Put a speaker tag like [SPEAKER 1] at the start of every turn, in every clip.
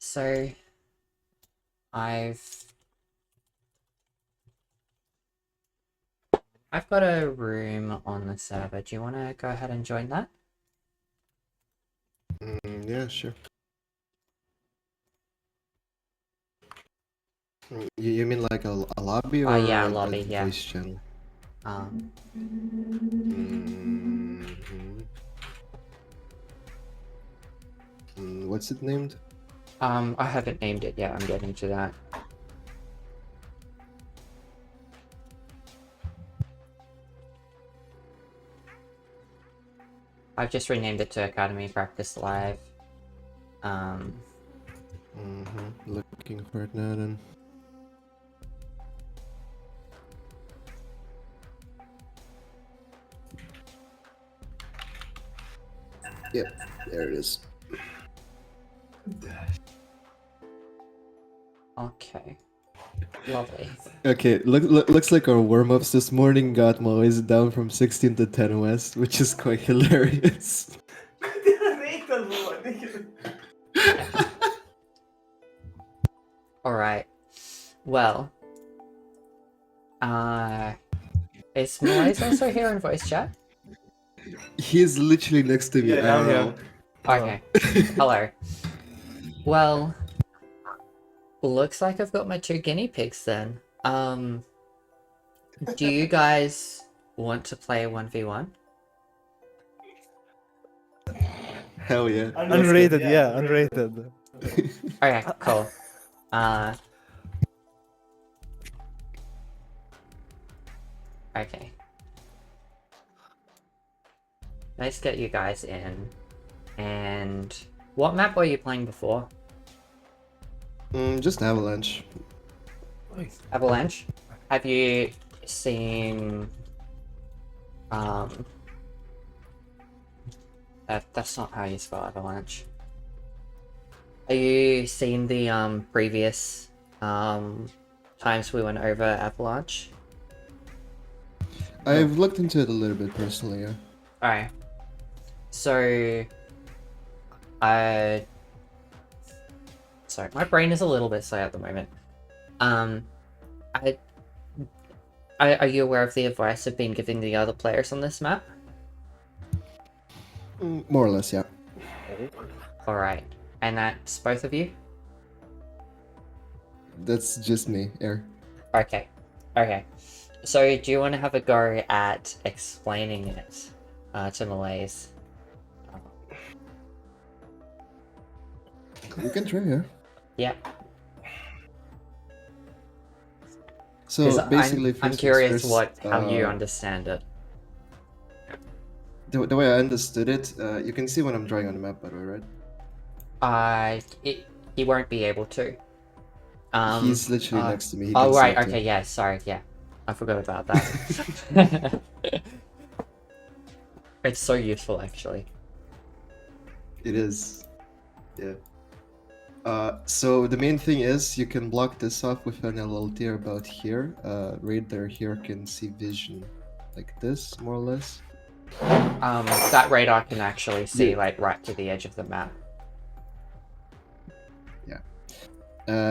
[SPEAKER 1] So I've got a room on the server. Do you want to go ahead and join that?
[SPEAKER 2] Yeah, sure. You mean like a lobby or
[SPEAKER 1] Yeah,
[SPEAKER 2] a
[SPEAKER 1] lobby, yeah.
[SPEAKER 2] voice channel? What's it named?
[SPEAKER 1] I haven't named it yet. I'm getting to that. I've just renamed it to Academy Practice Live.
[SPEAKER 2] Looking for it now then. Yep, there it is.
[SPEAKER 1] Okay. Lovely.
[SPEAKER 2] Okay, looks like our warm-ups this morning got malaise down from 16 to 10 west, which is quite hilarious.
[SPEAKER 1] Alright. Well. Is Malaise also here in voice chat?
[SPEAKER 2] He's literally next to me.
[SPEAKER 3] Yeah, now
[SPEAKER 1] Okay. Hello. Well, looks like I've got my 2 guinea pigs then. Do you guys want to play 1v1?
[SPEAKER 2] Hell yeah.
[SPEAKER 3] Unrated, yeah, unrated.
[SPEAKER 1] Okay, cool. Okay. Let's get you guys in. And what map were you playing before?
[SPEAKER 2] Just Avalanche.
[SPEAKER 1] Avalanche? Have you seen that's not how you spell Avalanche. Have you seen the previous times we went over Avalanche?
[SPEAKER 2] I've looked into it a little bit personally, yeah.
[SPEAKER 1] Alright. So sorry, my brain is a little bit slow at the moment. Are you aware of the advice I've been giving the other players on this map?
[SPEAKER 2] More or less, yeah.
[SPEAKER 1] Alright. And that's both of you?
[SPEAKER 2] That's just me, Air.
[SPEAKER 1] Okay. Okay. So do you want to have a go at explaining it to Malaise?
[SPEAKER 2] We can try, yeah.
[SPEAKER 1] Yeah.
[SPEAKER 2] So basically,
[SPEAKER 1] I'm curious how you understand it.
[SPEAKER 2] The way I understood it, you can see when I'm drawing on the map, by the way, right?
[SPEAKER 1] He won't be able to.
[SPEAKER 2] He's literally next to me. He
[SPEAKER 1] Oh
[SPEAKER 2] can
[SPEAKER 1] right,
[SPEAKER 2] see it,
[SPEAKER 1] okay, yeah, sorry, yeah. I forgot about that. It's so useful, actually.
[SPEAKER 2] It is. Yeah. So the main thing is you can block this off with an LLT about here. Radar here can see vision like this, more or less.
[SPEAKER 1] That radar can actually see like right to the edge of the map.
[SPEAKER 2] Yeah.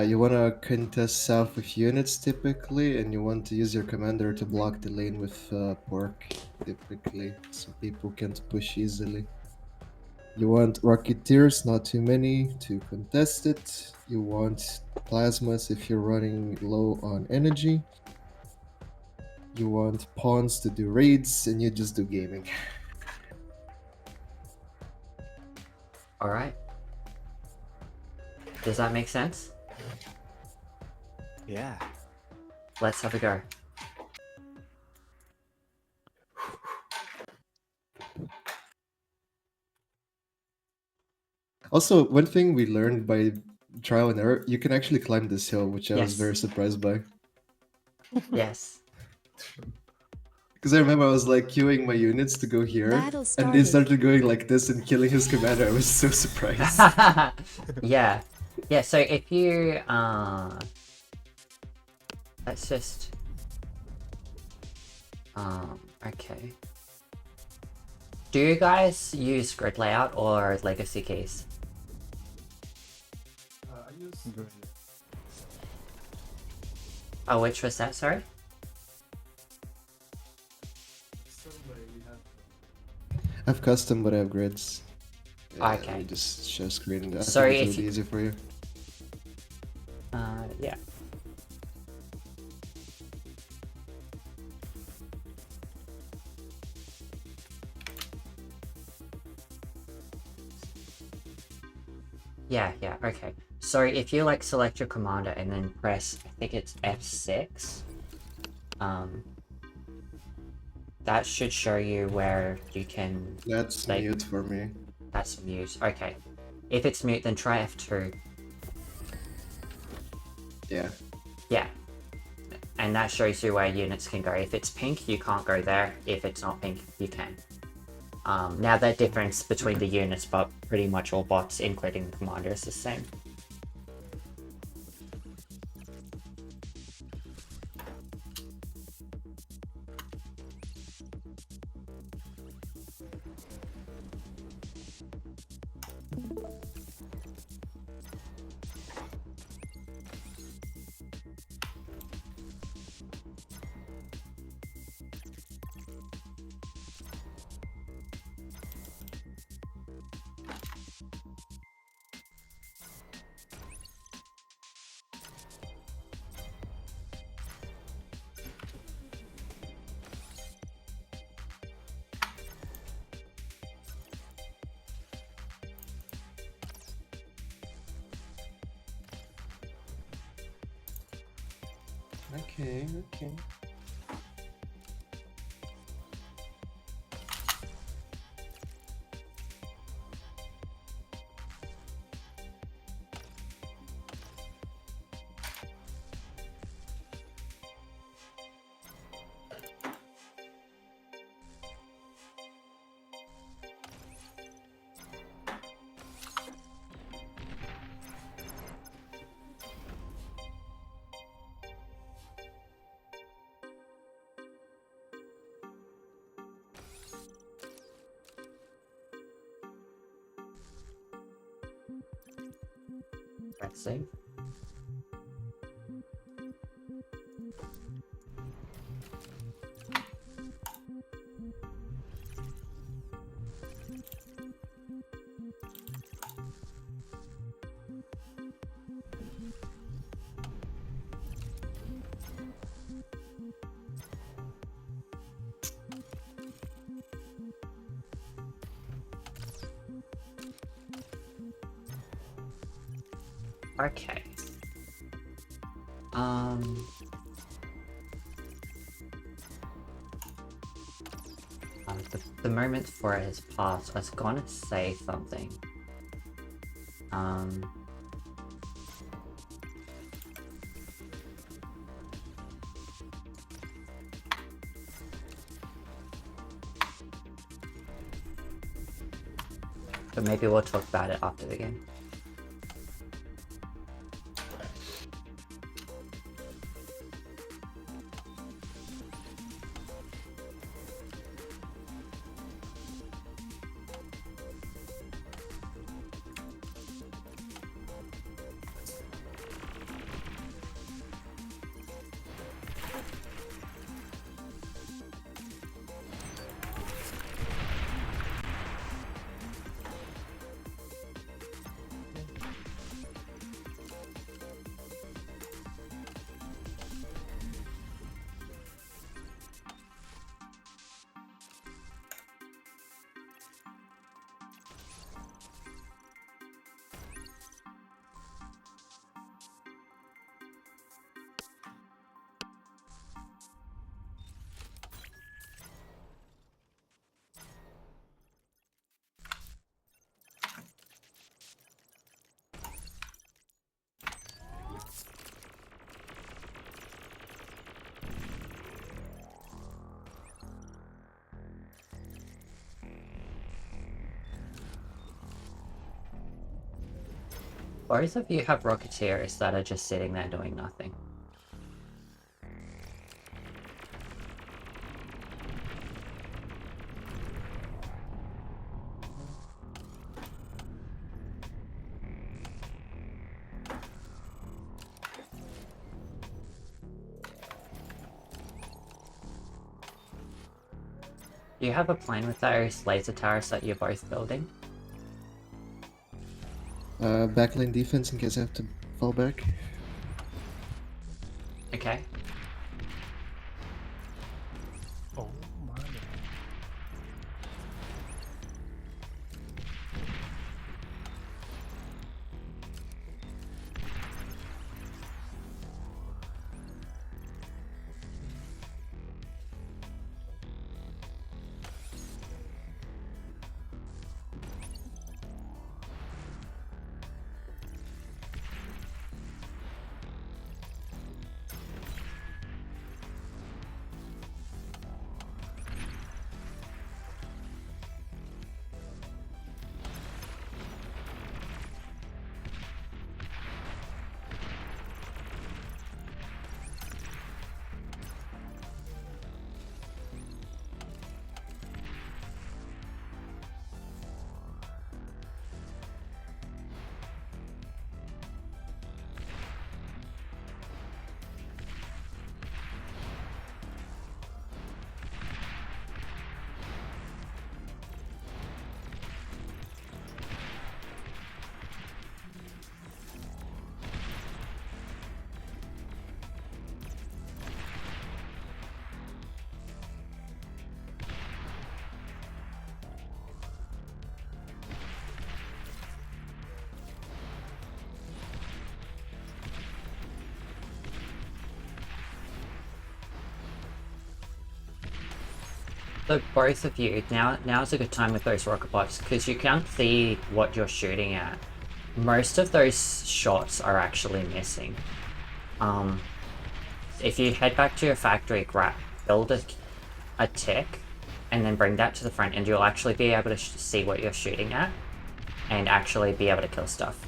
[SPEAKER 2] You want to contest south with units typically, and you want to use your commander to block the lane with pork typically, so people can't push easily. You want Rocketeers, not too many, to contest it. You want Plasmas if you're running low on energy. You want Pawns to do raids, and you just do gaming.
[SPEAKER 1] Alright. Does that make sense?
[SPEAKER 3] Yeah.
[SPEAKER 1] Let's have a go.
[SPEAKER 2] Also, one thing we learned by trial and error, you can actually climb this hill, which I was
[SPEAKER 1] Yes.
[SPEAKER 2] very surprised by.
[SPEAKER 1] Yes.
[SPEAKER 2] Because I remember I was like queuing my units to go here,
[SPEAKER 4] Battle
[SPEAKER 2] and they
[SPEAKER 4] started.
[SPEAKER 2] started going like this and killing his commander. I was so surprised.
[SPEAKER 1] Yeah. Yeah, so if you let's just okay. Do you guys use grid layout or legacy keys? Oh, which was that? Sorry.
[SPEAKER 2] I have custom, but I have grids. Let
[SPEAKER 1] Okay.
[SPEAKER 2] me just show screen. I
[SPEAKER 1] Sorry,
[SPEAKER 2] think
[SPEAKER 1] if
[SPEAKER 2] it'll be easy for you.
[SPEAKER 1] Yeah. Yeah, okay. So if you like select your commander and then press, I think it's F6, that should show you where you can...
[SPEAKER 2] That's
[SPEAKER 1] like,
[SPEAKER 2] mute for me.
[SPEAKER 1] That's mute, okay. If it's mute, then try F2.
[SPEAKER 2] Yeah.
[SPEAKER 1] Yeah. And that shows you where units can go. If it's pink, you can't go there. If it's not pink, you can. Now the difference between the units, but pretty much all bots, including the commander, is the same.
[SPEAKER 2] Okay.
[SPEAKER 1] Let's see. Okay. The moment for it has passed. I was gonna say something. But maybe we'll talk about it after the game. Both of you have Rocketeers that are just sitting there doing nothing. Do you have a plan with those laser towers that you're both building?
[SPEAKER 2] Backline defense in case I have to fall back.
[SPEAKER 1] Okay.
[SPEAKER 3] Oh, my.
[SPEAKER 1] So both of you, now's a good time with those rocket bots because you can't see what you're shooting at. Most of those shots are actually missing. If you head back to your factory, build a tick, and then bring that to the front, and you'll actually be able to see what you're shooting at, and actually be able to kill stuff.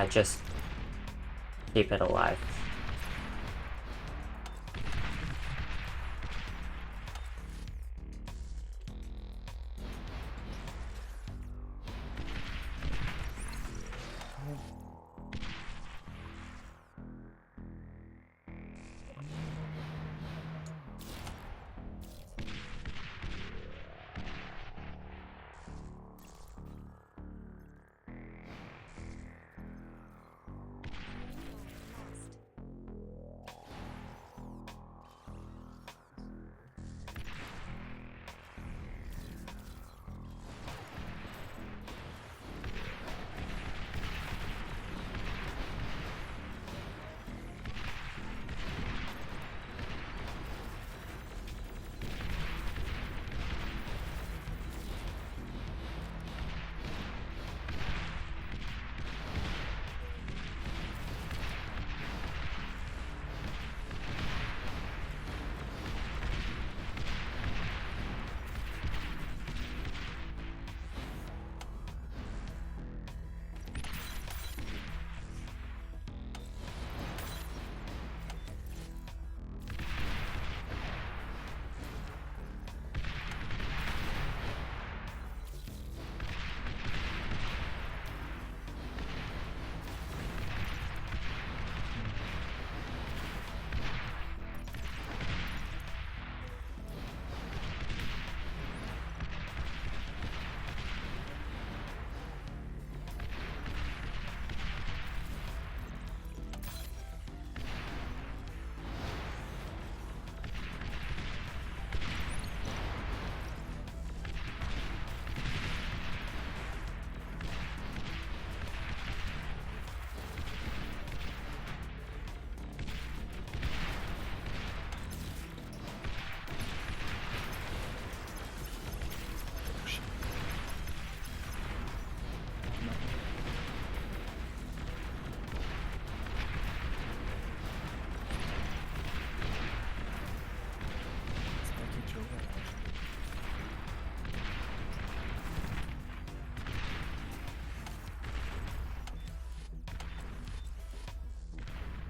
[SPEAKER 1] Just keep it alive.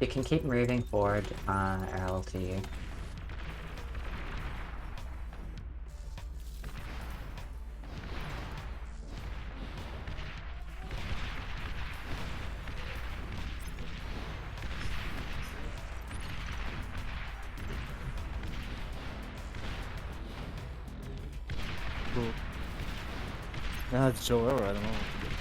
[SPEAKER 1] You can keep moving forward, RL to you.
[SPEAKER 3] Nah, it's Joe Error. I don't know what to do.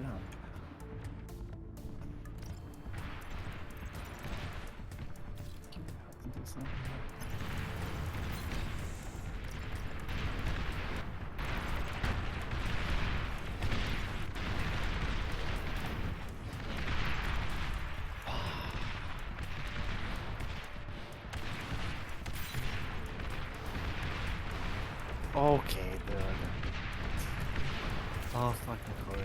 [SPEAKER 3] No. Do something. Okay, dude. Oh, fucking course.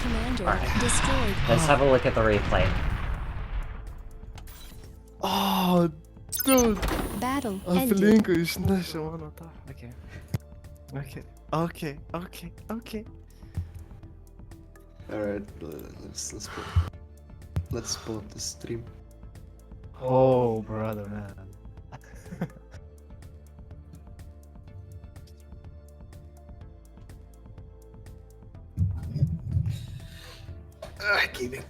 [SPEAKER 4] Commander
[SPEAKER 1] Alright.
[SPEAKER 4] destroyed.
[SPEAKER 1] Let's have a look at the replay.
[SPEAKER 3] Oh, dude.
[SPEAKER 4] Battle
[SPEAKER 3] I
[SPEAKER 4] ended.
[SPEAKER 3] relinquish. Nice one. Okay. Okay. Okay. Okay. Okay.
[SPEAKER 2] Alright, let's put the stream.
[SPEAKER 3] Oh, brother, man.
[SPEAKER 2] Gaming.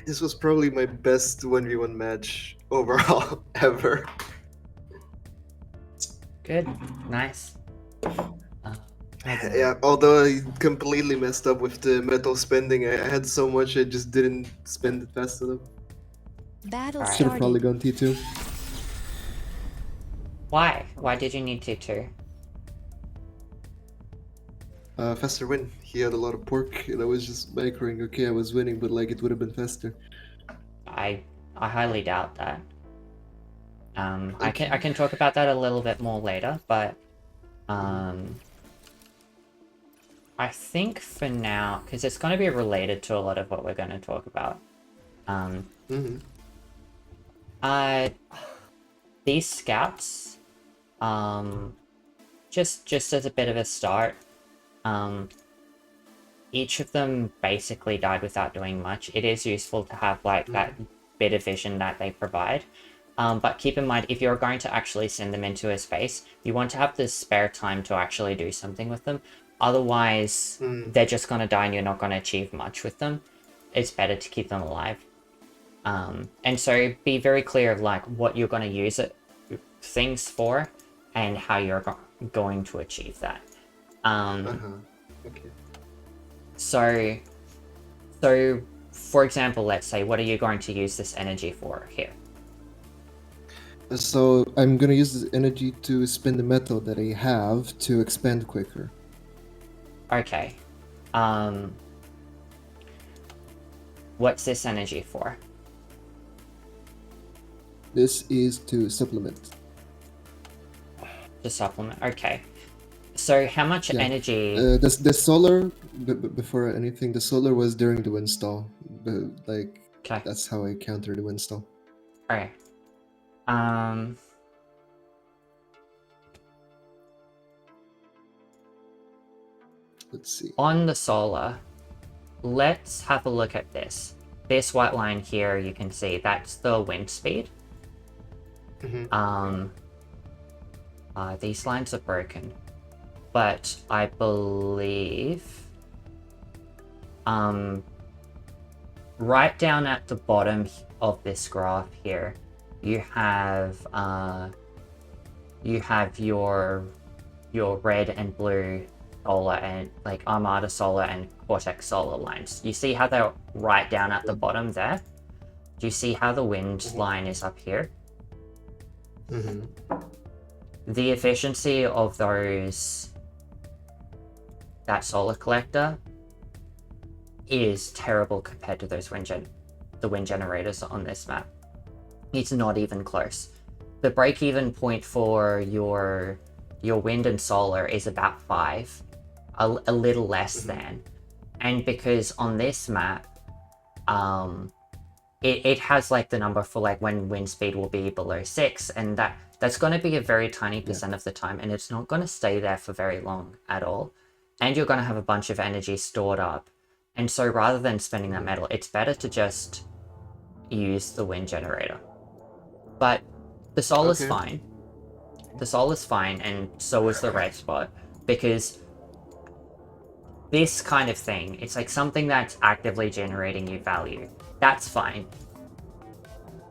[SPEAKER 2] This was probably my best 1v1 match overall ever.
[SPEAKER 1] Good. Nice.
[SPEAKER 2] Yeah, although I completely messed up with the metal spending, I had so much I just didn't spend it fast enough.
[SPEAKER 4] Battle
[SPEAKER 1] Alright.
[SPEAKER 2] Should have probably
[SPEAKER 4] started.
[SPEAKER 2] gone T2.
[SPEAKER 1] Why? Why did you need to?
[SPEAKER 2] Faster win. He had a lot of pork, and I was just microing. Okay, I was winning, but like it would have been faster.
[SPEAKER 1] I highly doubt that. I
[SPEAKER 2] Okay.
[SPEAKER 1] can talk about that a little bit more later, but I think for now, because it's going to be related to a lot of what we're going to talk about.
[SPEAKER 2] Mm-hmm.
[SPEAKER 1] These scouts, just as a bit of a start, each of them basically died without doing much. It is useful to have like that bit of vision that they provide. But keep in mind, if you're going to actually send them into a space, you want to have the spare time to actually do something with them. Otherwise, they're just going to die and you're not going to achieve much with them. It's better to keep them alive. And so be very clear of like what you're going to use things for and how you're going to achieve that.
[SPEAKER 2] Okay.
[SPEAKER 1] So, for example, let's say, what are you going to use this energy for here?
[SPEAKER 2] So I'm gonna use this energy to spin the metal that I have to expand quicker.
[SPEAKER 1] Okay. What's this energy for?
[SPEAKER 2] This is to supplement.
[SPEAKER 1] To supplement. Okay. So how much
[SPEAKER 2] Yeah.
[SPEAKER 1] energy?
[SPEAKER 2] The solar, before anything, the solar was during the winstall. Like,
[SPEAKER 1] Okay.
[SPEAKER 2] that's how I counter the winstall.
[SPEAKER 1] Okay.
[SPEAKER 2] Let's see.
[SPEAKER 1] On the solar, let's have a look at this. This white line here, you can see that's the wind speed.
[SPEAKER 2] Mhm.
[SPEAKER 1] These lines are broken, but I believe, right down at the bottom of this graph here, you have your red and blue solar and like Armada solar and Cortex solar lines. You see how they're right down at the bottom there? Do you see how the wind line is up here?
[SPEAKER 2] Mhm.
[SPEAKER 1] The efficiency of that solar collector is terrible compared to those the wind generators on this map. It's not even close. The break-even point for your wind and solar is about 5, a little less than. And because on this map, it has like the number for like when wind speed will be below 6, and that's going to be a very tiny percent of the time, and it's not going to stay there for very long at all. And you're going to have a bunch of energy stored up. And so rather than spending that metal, it's better to just use the wind generator. But the solar's fine. The solar's fine, and so is the red spot, because this kind of thing, it's like something that's actively generating you value. That's fine.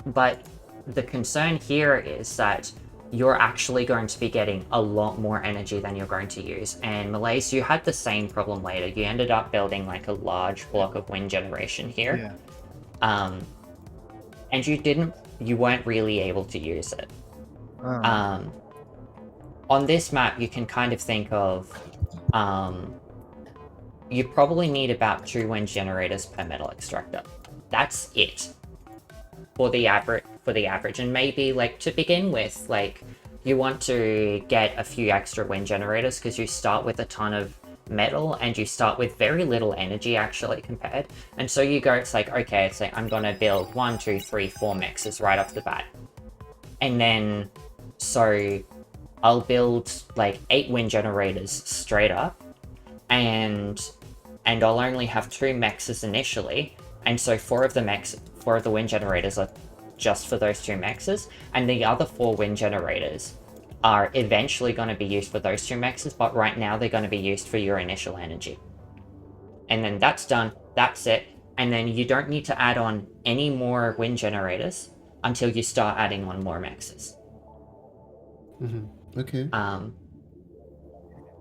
[SPEAKER 1] But the concern here is that you're actually going to be getting a lot more energy than you're going to use. And Malaise, you had the same problem later. You ended up building like a large block of wind generation here.
[SPEAKER 3] Yeah.
[SPEAKER 1] And you weren't really able to use it. On this map, you can kind of think of, you probably need about 2 wind generators per metal extractor. That's it for the average. And maybe like to begin with, like you want to get a few extra wind generators because you start with a ton of metal and you start with very little energy actually compared. And so you go, it's like, okay, it's like I'm gonna build 1, 2, 3, 4 mixes right off the bat. And then so I'll build like 8 wind generators straight up, and I'll only have 2 mexes initially, and so 4 of the wind generators are just for those 2 mexes, and the other 4 wind generators are eventually going to be used for those 2 mexes, but right now they're going to be used for your initial energy. And then that's done, that's it, and then you don't need to add on any more wind generators until you start adding on more mexes.
[SPEAKER 2] Okay.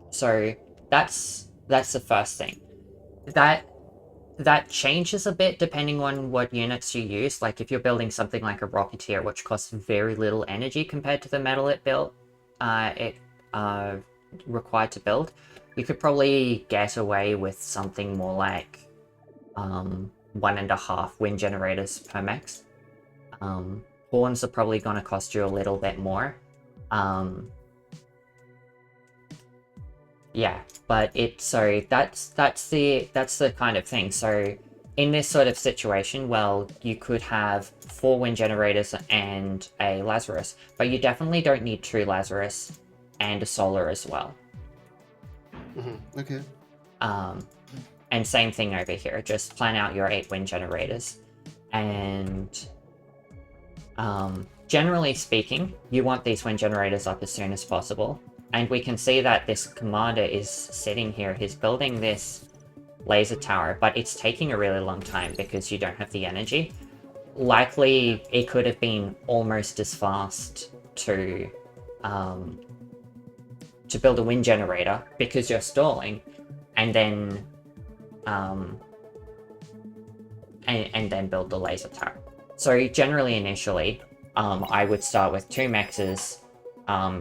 [SPEAKER 1] So that's the first thing. That changes a bit depending on what units you use. Like if you're building something like a Rocketeer, which costs very little energy compared to the metal it required to build, you could probably get away with something more like 1.5 wind generators per mex. Horns are probably going to cost you a little bit more. Yeah, but that's the kind of thing. So in this sort of situation, well, you could have 4 wind generators and a Lazarus, but you definitely don't need 2 Lazarus and a solar as well.
[SPEAKER 2] Okay.
[SPEAKER 1] And same thing over here. Just plan out your 8 wind generators, and generally speaking, you want these wind generators up as soon as possible. And we can see that this commander is sitting here, he's building this laser tower, but it's taking a really long time because you don't have the energy. Likely, it could have been almost as fast to build a wind generator because you're stalling, and then and then build the laser tower. So generally, initially, I would start with 2 mexes,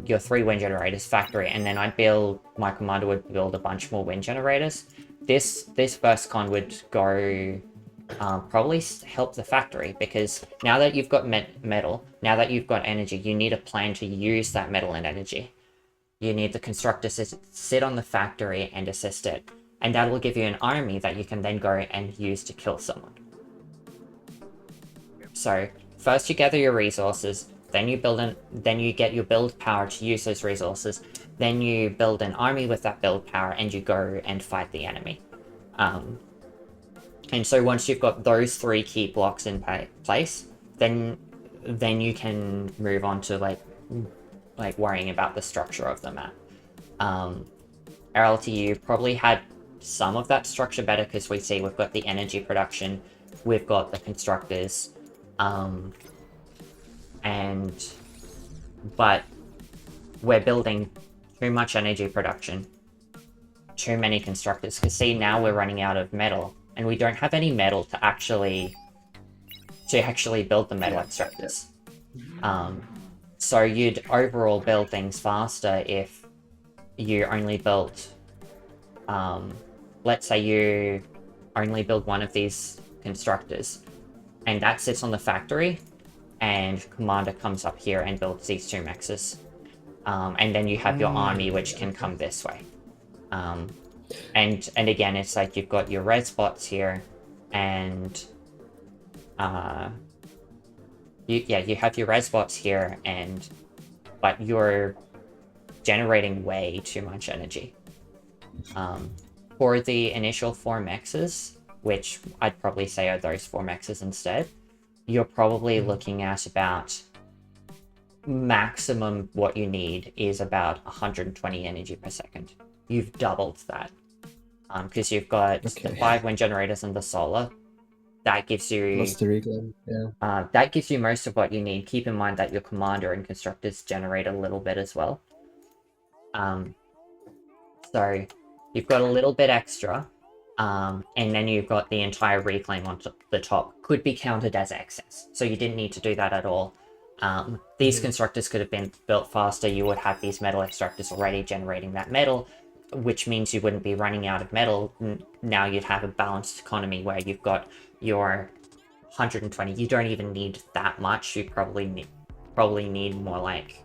[SPEAKER 1] your 3 wind generators factory, and then my commander would build a bunch more wind generators. This first con would go probably help the factory, because now that you've got metal, now that you've got energy, you need a plan to use that metal and energy. You need the constructor to sit on the factory and assist it, and that will give you an army that you can then go and use to kill someone. So first you gather your resources, then you get your build power to use those resources, then you build an army with that build power, and you go and fight the enemy. And so once you've got those 3 key blocks in place, then you can move on to like worrying about the structure of the map. RLTU probably had some of that structure better, because we see we've got the energy production, we've got the constructors, but we're building too much energy production, too many constructors, because see, now we're running out of metal, and we don't have any metal to actually build the metal extractors. So you'd overall build things faster if you only built, let's say you only build one of these constructors, and that sits on the factory, and Commander comes up here and builds these 2 mexes. And then you have your army, which can come this way. And again, it's like you've got your red spots here, and you have your red spots here, but you're generating way too much energy. For the initial 4 mexes, which I'd probably say are those 4 mexes instead, you're probably looking at about maximum what you need is about 120 energy per second. You've doubled that. Because you've got the 5 wind generators and the solar. That gives you that gives you most of what you need. Keep in mind that your commander and constructors generate a little bit as well. So you've got a little bit extra, and then you've got the entire reclaim on the top. Could be counted as excess, so you didn't need to do that at all. These constructors could have been built faster. You would have these metal extractors already generating that metal, which means you wouldn't be running out of metal. Now you'd have a balanced economy where you've got your 120. You don't even need that much. You probably need more like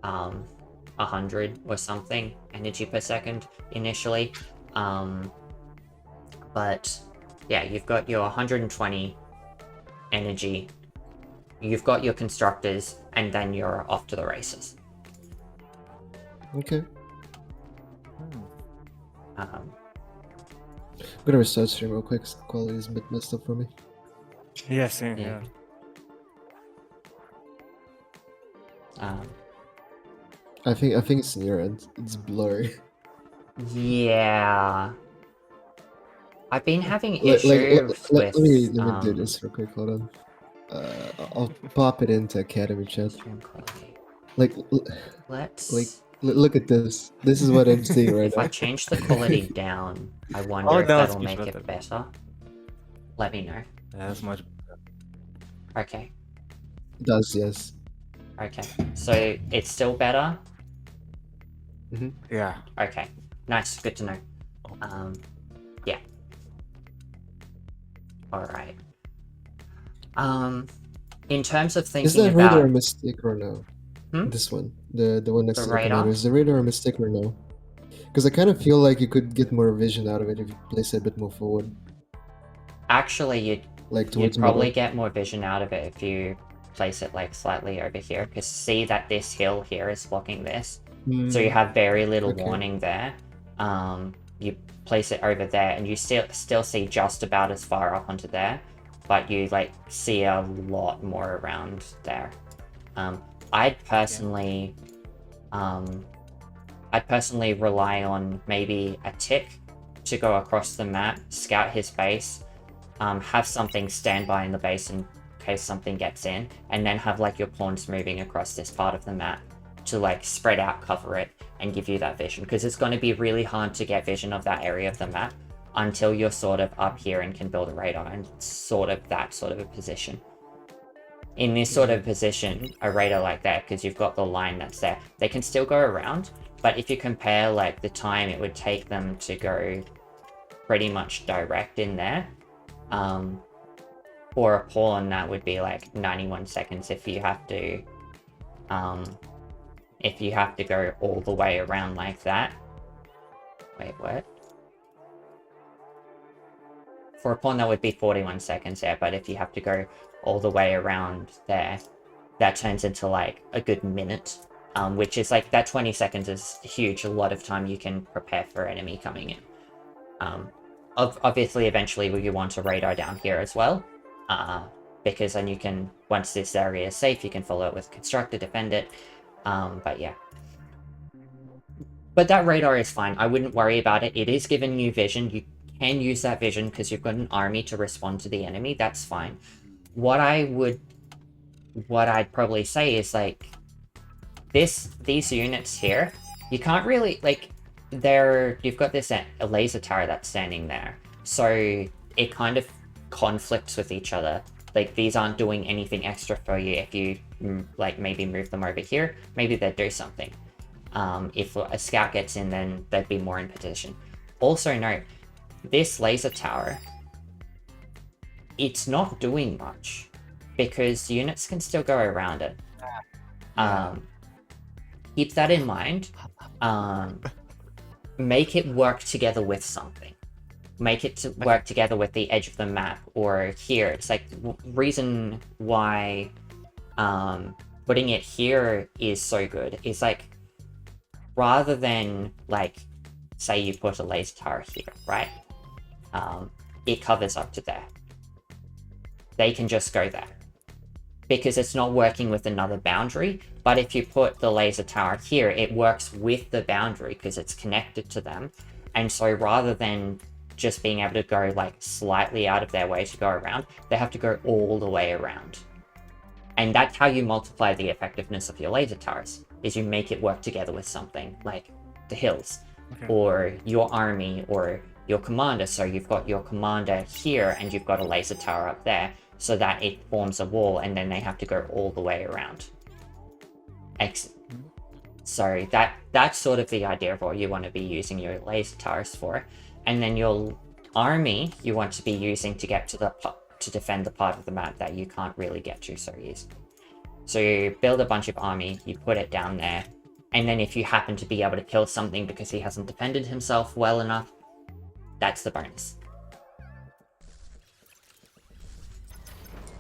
[SPEAKER 1] 100 or something energy per second initially. But yeah, you've got your 120 energy, you've got your constructors, and then you're off to the races.
[SPEAKER 2] Okay.
[SPEAKER 1] Um,
[SPEAKER 2] I'm gonna restart stream real quick. 'Cause the quality is a bit messed up for me.
[SPEAKER 3] Yeah, same.
[SPEAKER 1] Yeah.
[SPEAKER 2] I think it's in your end. It's blurry.
[SPEAKER 1] Yeah. I've been having
[SPEAKER 2] Let
[SPEAKER 1] issues with...
[SPEAKER 2] me do this real quick. Hold on. I'll pop it into Academy chat. Look at this. This is what I'm seeing right
[SPEAKER 1] If
[SPEAKER 2] now.
[SPEAKER 1] I change the quality down, I wonder if that'll make it better. Let me know.
[SPEAKER 3] That's much better.
[SPEAKER 1] Okay.
[SPEAKER 2] It does, yes.
[SPEAKER 1] Okay. So it's still better?
[SPEAKER 3] Yeah.
[SPEAKER 1] Okay. Nice. Good to know. Yeah. Alright. In terms of thinking
[SPEAKER 2] is that
[SPEAKER 1] about...
[SPEAKER 2] radar a mistake or no? This one. The one next to the commander. Is the radar a mistake or no? Because I kind of feel like you could get more vision out of it if you place it a bit more forward.
[SPEAKER 1] Actually, you'd probably
[SPEAKER 2] middle.
[SPEAKER 1] get more vision out of it if you place it like slightly over here. Because see that this hill here is blocking this. So you have very little warning there. You place it over there, and you still see just about as far up onto there, but you like see a lot more around there. I'd personally rely on maybe a tick to go across the map, scout his base, have something stand by in the base in case something gets in, and then have like your pawns moving across this part of the map to like spread out, cover it, and give you that vision, because it's going to be really hard to get vision of that area of the map until you're sort of up here and can build a radar in sort of a position. In this sort of position, a radar like that, because you've got the line that's there, they can still go around, but if you compare like the time it would take them to go pretty much direct in there, for a pawn, that would be like 91 seconds if you have to go all the way around like that. Wait, what? For a pawn, that would be 41 seconds there, but if you have to go all the way around there, that turns into like a good minute, which is like, that 20 seconds is huge, a lot of time you can prepare for enemy coming in. Obviously, eventually you want a radar down here as well, because then you can, once this area is safe, you can follow it with constructor, defend it, but yeah. But that radar is fine, I wouldn't worry about it. It is giving you vision, you can use that vision because you've got an army to respond to the enemy, that's fine. What I'd probably say is like, these units here, you can't really, like, you've got this a laser tower that's standing there, so it kind of conflicts with each other. Like, these aren't doing anything extra for you. If you like maybe move them over here, maybe they'd do something. If a scout gets in, then they'd be more in position. Also note, this laser tower, it's not doing much because units can still go around it. Keep that in mind. Make it work together with something. Make it work together with the edge of the map or here. It's like, reason why putting it here is so good is like, rather than like, say you put a laser tower here, right? It covers up to there. They can just go there because it's not working with another boundary. But if you put the laser tower here, it works with the boundary because it's connected to them. And so rather than just being able to go like slightly out of their way to go around, they have to go all the way around. And that's how you multiply the effectiveness of your laser towers, is you make it work together with something like the hills, or your army, or your commander. So you've got your commander here and you've got a laser tower up there, so that it forms a wall and then they have to go all the way around. So that's sort of the idea of what you want to be using your laser towers for. And then your army you want to be using to get to defend the part of the map that you can't really get to so easy. So you build a bunch of army, you put it down there, and then if you happen to be able to kill something because he hasn't defended himself well enough, that's the bonus.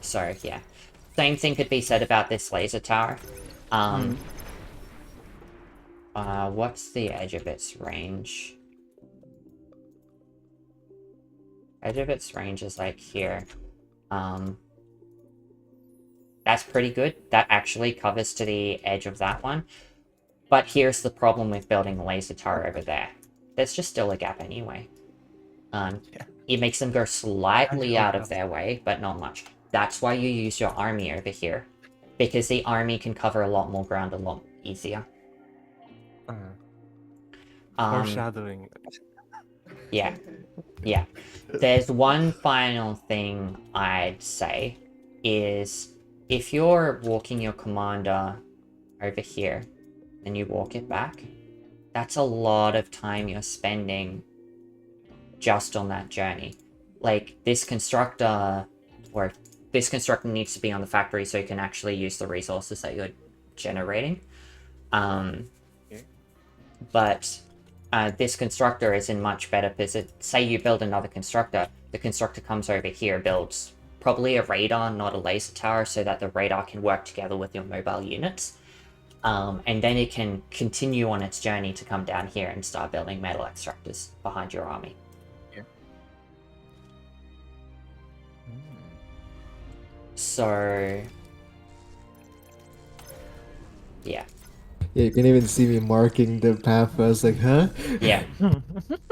[SPEAKER 1] So yeah, same thing could be said about this laser tower. What's the edge of its range? Edge of its range is like here. That's pretty good. That actually covers to the edge of that one. But here's the problem with building a laser tower over there. There's just still a gap anyway. It makes them go slightly out of their way, but not much. That's why you use your army over here, because the army can cover a lot more ground a lot easier.
[SPEAKER 3] Foreshadowing.
[SPEAKER 1] Yeah. There's one final thing I'd say, is if you're walking your commander over here, and you walk it back, that's a lot of time you're spending just on that journey. Like, this constructor needs to be on the factory so you can actually use the resources that you're generating. But this constructor is in much better position. Say you build another constructor, the constructor comes over here, builds probably a radar, not a laser tower, so that the radar can work together with your mobile units. And then it can continue on its journey to come down here and start building metal extractors behind your army. So, yeah.
[SPEAKER 2] Yeah, you can even see me marking the path. I was like, huh?
[SPEAKER 1] Yeah.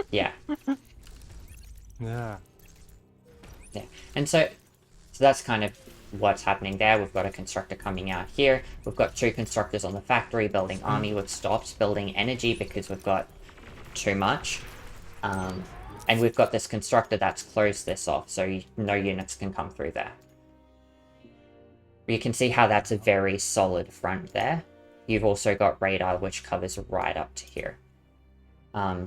[SPEAKER 1] Yeah.
[SPEAKER 3] Yeah.
[SPEAKER 1] And so that's kind of what's happening there. We've got a constructor coming out here. We've got two constructors on the factory building army. We've stopped building energy because we've got too much. And we've got this constructor that's closed this off, so no units can come through there. You can see how that's a very solid front there. You've also got radar, which covers right up to here.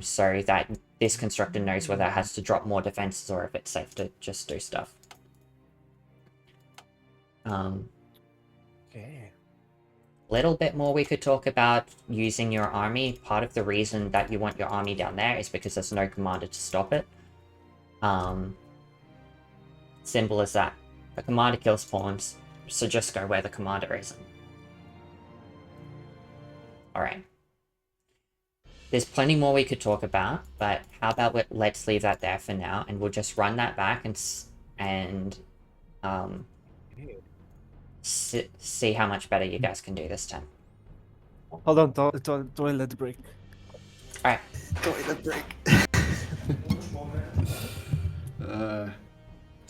[SPEAKER 1] So that this constructor knows whether it has to drop more defenses or if it's safe to just do stuff.
[SPEAKER 3] Okay.
[SPEAKER 1] Little bit more we could talk about using your army. Part of the reason that you want your army down there is because there's no commander to stop it. Simple as that. The commander kills pawns, so just go where the commander isn't. Alright. There's plenty more we could talk about, but how about let's leave that there for now, and we'll just run that back and see how much better you guys can do this time.
[SPEAKER 3] Hold on, toilet break.
[SPEAKER 1] Alright.
[SPEAKER 2] Toilet break.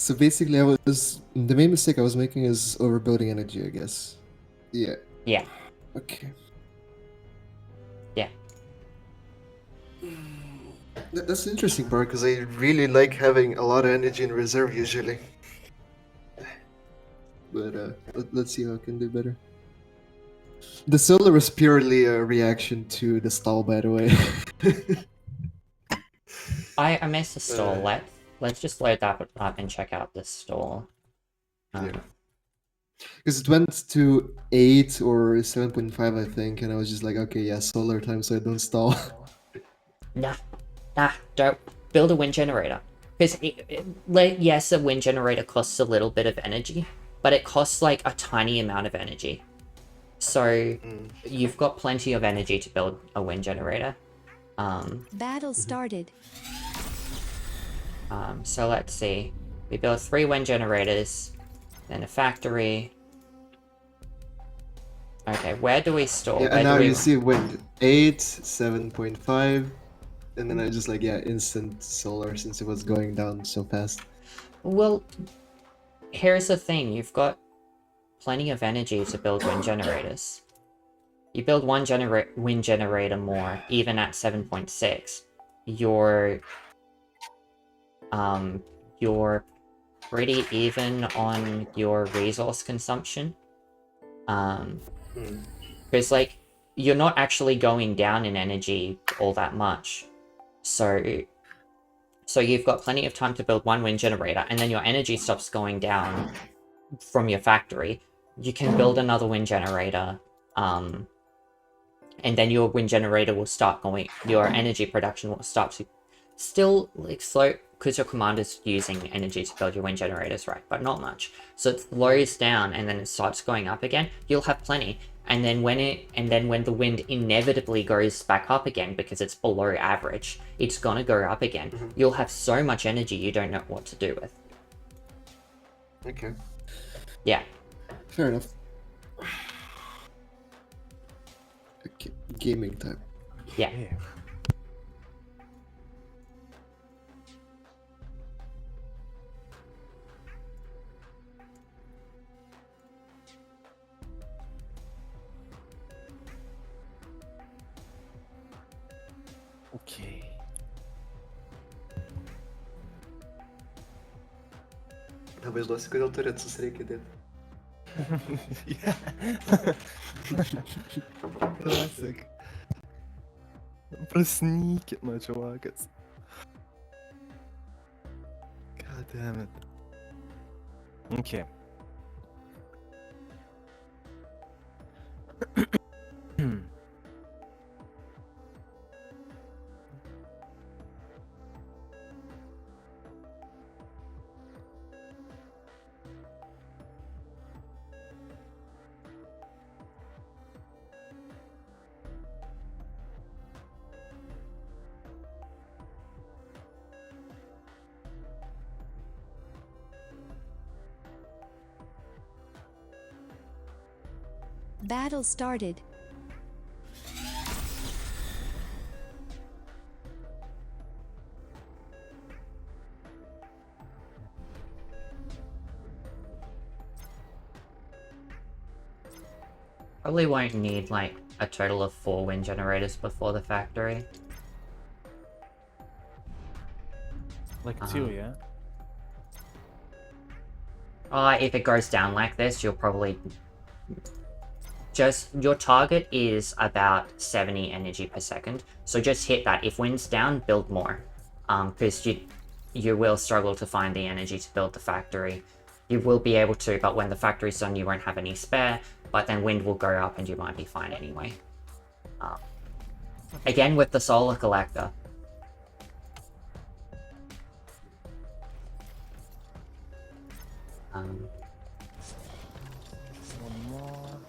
[SPEAKER 2] So basically, the main mistake I was making is overbuilding energy, I guess. Yeah.
[SPEAKER 1] Yeah.
[SPEAKER 2] Okay.
[SPEAKER 1] Yeah.
[SPEAKER 2] That's the interesting part, because I really like having a lot of energy in reserve usually. But let's see how I can do better. The solar is purely a reaction to the stall, by the way.
[SPEAKER 1] I missed the stall. Let's just load that up and check out this stall.
[SPEAKER 2] Yeah. Because it went to 8 or 7.5, I think, and I was just like, okay, yeah, solar time, so I don't stall.
[SPEAKER 1] Nah, don't build a wind generator. Because, yes, a wind generator costs a little bit of energy, but it costs like a tiny amount of energy. So, you've got plenty of energy to build a wind generator.
[SPEAKER 4] Battle started.
[SPEAKER 1] So let's see. We built 3 wind generators, then a factory. Okay, where do we store?
[SPEAKER 2] Yeah, and now you see wind 8, 7.5, and then I just like, yeah, instant solar since it was going down so fast.
[SPEAKER 1] Well, here's the thing. You've got plenty of energy to build wind generators. You build one wind generator more, even at 7.6. You're pretty even on your resource consumption. Because, like, you're not actually going down in energy all that much. So you've got plenty of time to build one wind generator, and then your energy stops going down from your factory. You can build another wind generator, and then your wind generator will start going, your energy production will start to still, like, slow, because your commander's using energy to build your wind generators, right? But not much. So it slows down, and then it starts going up again. You'll have plenty. And then when the wind inevitably goes back up again, because it's below average, it's gonna go up again. You'll have so much energy you don't know what to do with.
[SPEAKER 2] Okay.
[SPEAKER 1] Yeah.
[SPEAKER 2] Fair enough. Okay, gaming time.
[SPEAKER 1] Yeah.
[SPEAKER 3] Okay.
[SPEAKER 2] Na vaizduosi, kodėl turi atsisreikia dėti.
[SPEAKER 3] Classic. Просникно, чувакас. God damn it. Okay.
[SPEAKER 4] Battle started.
[SPEAKER 1] Probably won't need, like, a total of 4 wind generators before the factory.
[SPEAKER 3] Like 2, yeah?
[SPEAKER 1] If it goes down like this, you'll probably... your target is about 70 energy per second, so just hit that. If wind's down, build more. Because you will struggle to find the energy to build the factory. You will be able to, but when the factory's done, you won't have any spare. But then wind will go up, and you might be fine anyway. Again, with the solar collector.
[SPEAKER 3] One more.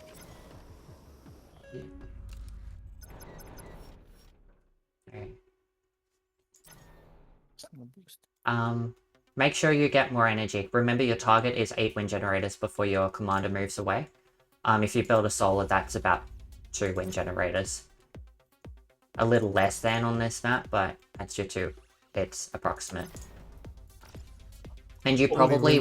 [SPEAKER 1] Okay.
[SPEAKER 3] Just gonna boost.
[SPEAKER 1] Make sure you get more energy. Remember, your target is 8 wind generators before your commander moves away. If you build a solar, that's about 2 wind generators. A little less than on this map, but that's your 2. It's approximate. And you probably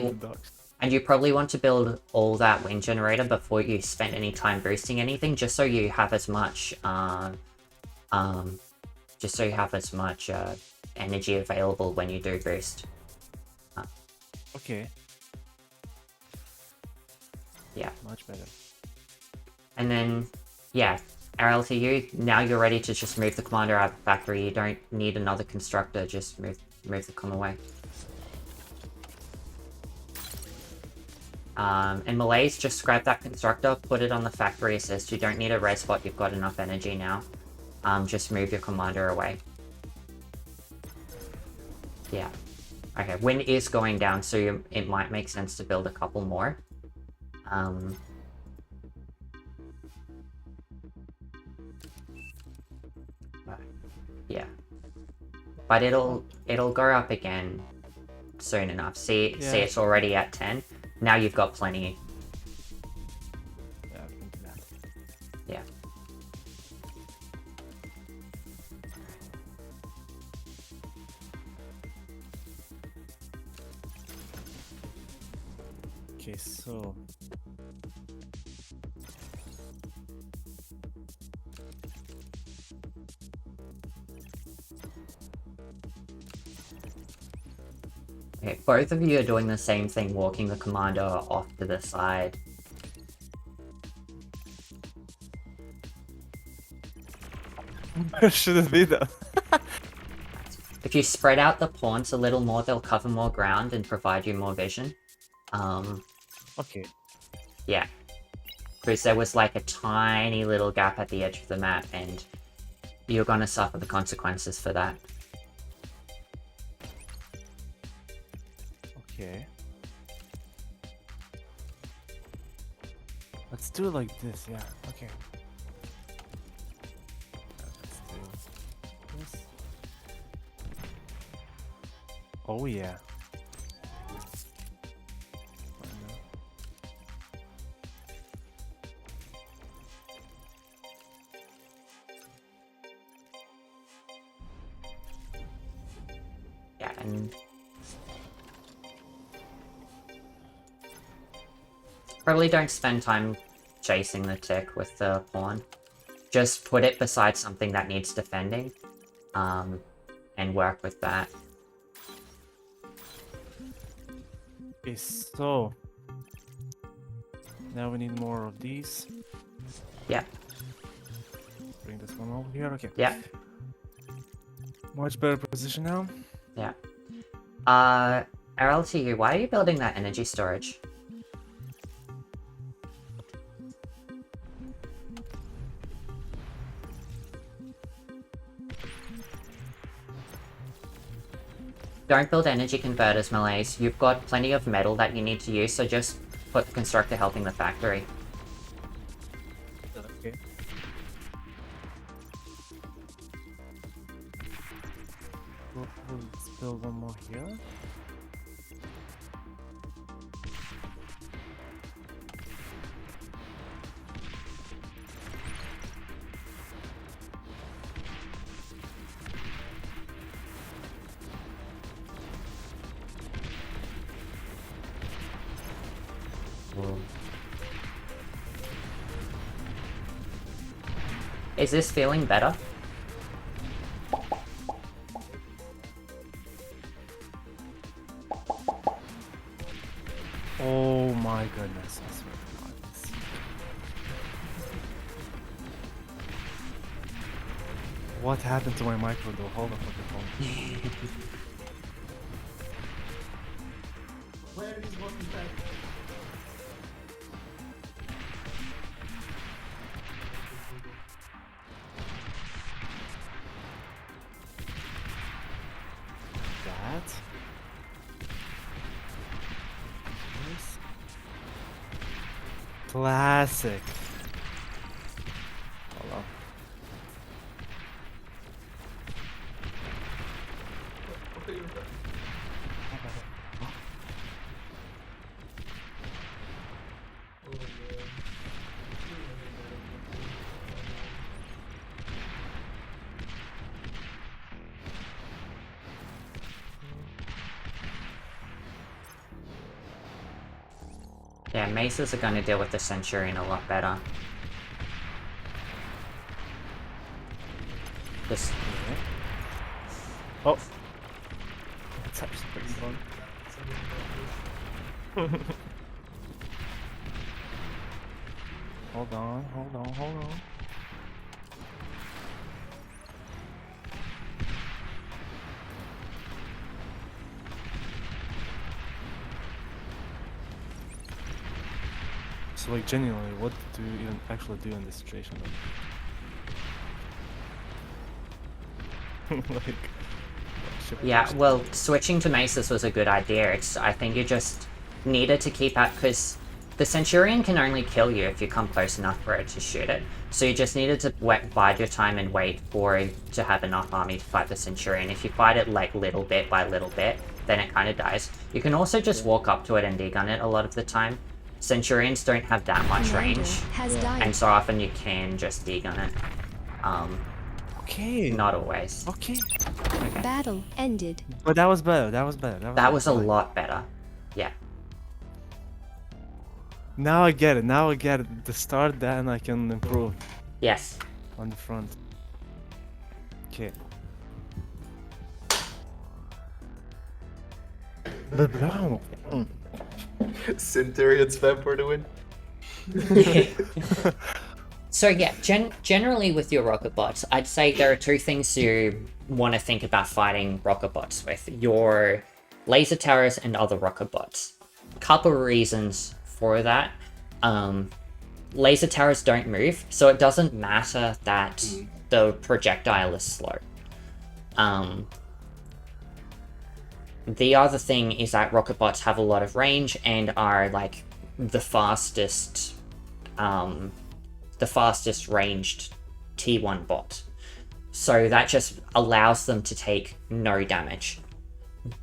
[SPEAKER 1] want to build all that wind generator before you spend any time boosting anything, just so you have as much energy available when you do boost.
[SPEAKER 3] Okay.
[SPEAKER 1] Yeah.
[SPEAKER 3] Much better.
[SPEAKER 1] And then, yeah, RLTU, now you're ready to just move the commander out of the factory. You don't need another constructor, just move the com away. And malaise, just grab that constructor, put it on the factory assist. You don't need a red spot, you've got enough energy now. Just move your commander away. Yeah. Okay, wind is going down, so it might make sense to build a couple more. Yeah. But it'll go up again soon enough. See, it's already at 10. Now you've got plenty.
[SPEAKER 3] Yeah, I can do that.
[SPEAKER 1] Yeah.
[SPEAKER 3] Okay, so
[SPEAKER 1] Okay, both of you are doing the same thing, walking the commander off to the side.
[SPEAKER 3] should it be that?
[SPEAKER 1] If you spread out the pawns a little more, they'll cover more ground and provide you more vision.
[SPEAKER 3] Okay.
[SPEAKER 1] Yeah. Because there was like a tiny little gap at the edge of the map, and you're gonna suffer the consequences for that.
[SPEAKER 3] Okay. Let's do it like this, yeah. Okay. Let's do this. Oh yeah.
[SPEAKER 1] Yeah, and probably don't spend time chasing the tick with the pawn. Just put it beside something that needs defending, and work with that.
[SPEAKER 3] Okay, so now we need more of these.
[SPEAKER 1] Yeah.
[SPEAKER 3] Bring this one over here. Okay.
[SPEAKER 1] Yeah.
[SPEAKER 3] Much better position now.
[SPEAKER 1] Yeah. RLTU, why are you building that energy storage? Don't build energy converters, malaise. You've got plenty of metal that you need to use, so just put the constructor helping the factory.
[SPEAKER 3] Okay. Let's build one more here.
[SPEAKER 1] Is this feeling better?
[SPEAKER 3] Oh my goodness. I swear to God, this- What happened to my micro though? Hold on, hold on. That. This. Classic. Hold on.
[SPEAKER 1] Yeah, maces are going to deal with the Centurion a lot better. This.
[SPEAKER 3] Yeah. Oh. That's actually pretty fun. Hold on, hold on, hold on. So like genuinely, what do you even actually do in this situation? Like,
[SPEAKER 1] Yeah, well, switching to maces was a good idea. I think you just needed to keep out, because the Centurion can only kill you if you come close enough for it to shoot it. So you just needed to bide your time and wait for it to have enough army to fight the Centurion. If you fight it like little bit by little bit, then it kind of dies. You can also just walk up to it and degun it a lot of the time. Centurions don't have that much
[SPEAKER 4] Commander
[SPEAKER 1] range,
[SPEAKER 4] has
[SPEAKER 3] Yeah.
[SPEAKER 4] died.
[SPEAKER 1] and so often you can just degun it.
[SPEAKER 3] okay.
[SPEAKER 1] Not always.
[SPEAKER 3] Okay.
[SPEAKER 4] Battle ended.
[SPEAKER 3] But that was better. That was better.
[SPEAKER 1] That was a
[SPEAKER 3] better.
[SPEAKER 1] lot better. Yeah.
[SPEAKER 3] Now I get it. Now I get it. The start, then I can improve
[SPEAKER 1] Yes.
[SPEAKER 3] on the front. Okay. LeBlanc.
[SPEAKER 2] Centurion spam for the win.
[SPEAKER 1] So yeah, generally with your rocket bots, I'd say there are two things you want to think about fighting rocket bots with: your laser towers and other rocket bots. Couple reasons for that. Laser towers don't move, so it doesn't matter that the projectile is slow. The other thing is that rocket bots have a lot of range and are like the fastest ranged T1 bot. So that just allows them to take no damage.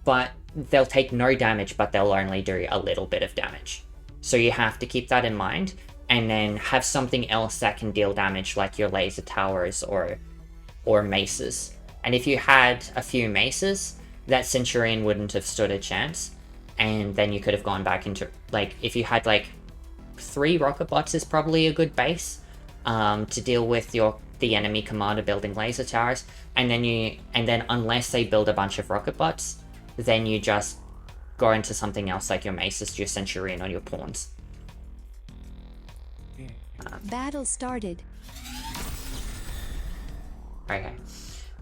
[SPEAKER 1] But they'll take no damage, but they'll only do a little bit of damage. So you have to keep that in mind, and then have something else that can deal damage, like your laser towers or maces. And if you had a few maces, that Centurion wouldn't have stood a chance, and then you could have gone back into, like, if you had like 3 rocket bots is probably a good base to deal with the enemy commander building laser towers, and then unless they build a bunch of rocket bots, then you just go into something else like your maces, your Centurion, or your pawns.
[SPEAKER 4] Battle started.
[SPEAKER 1] Okay,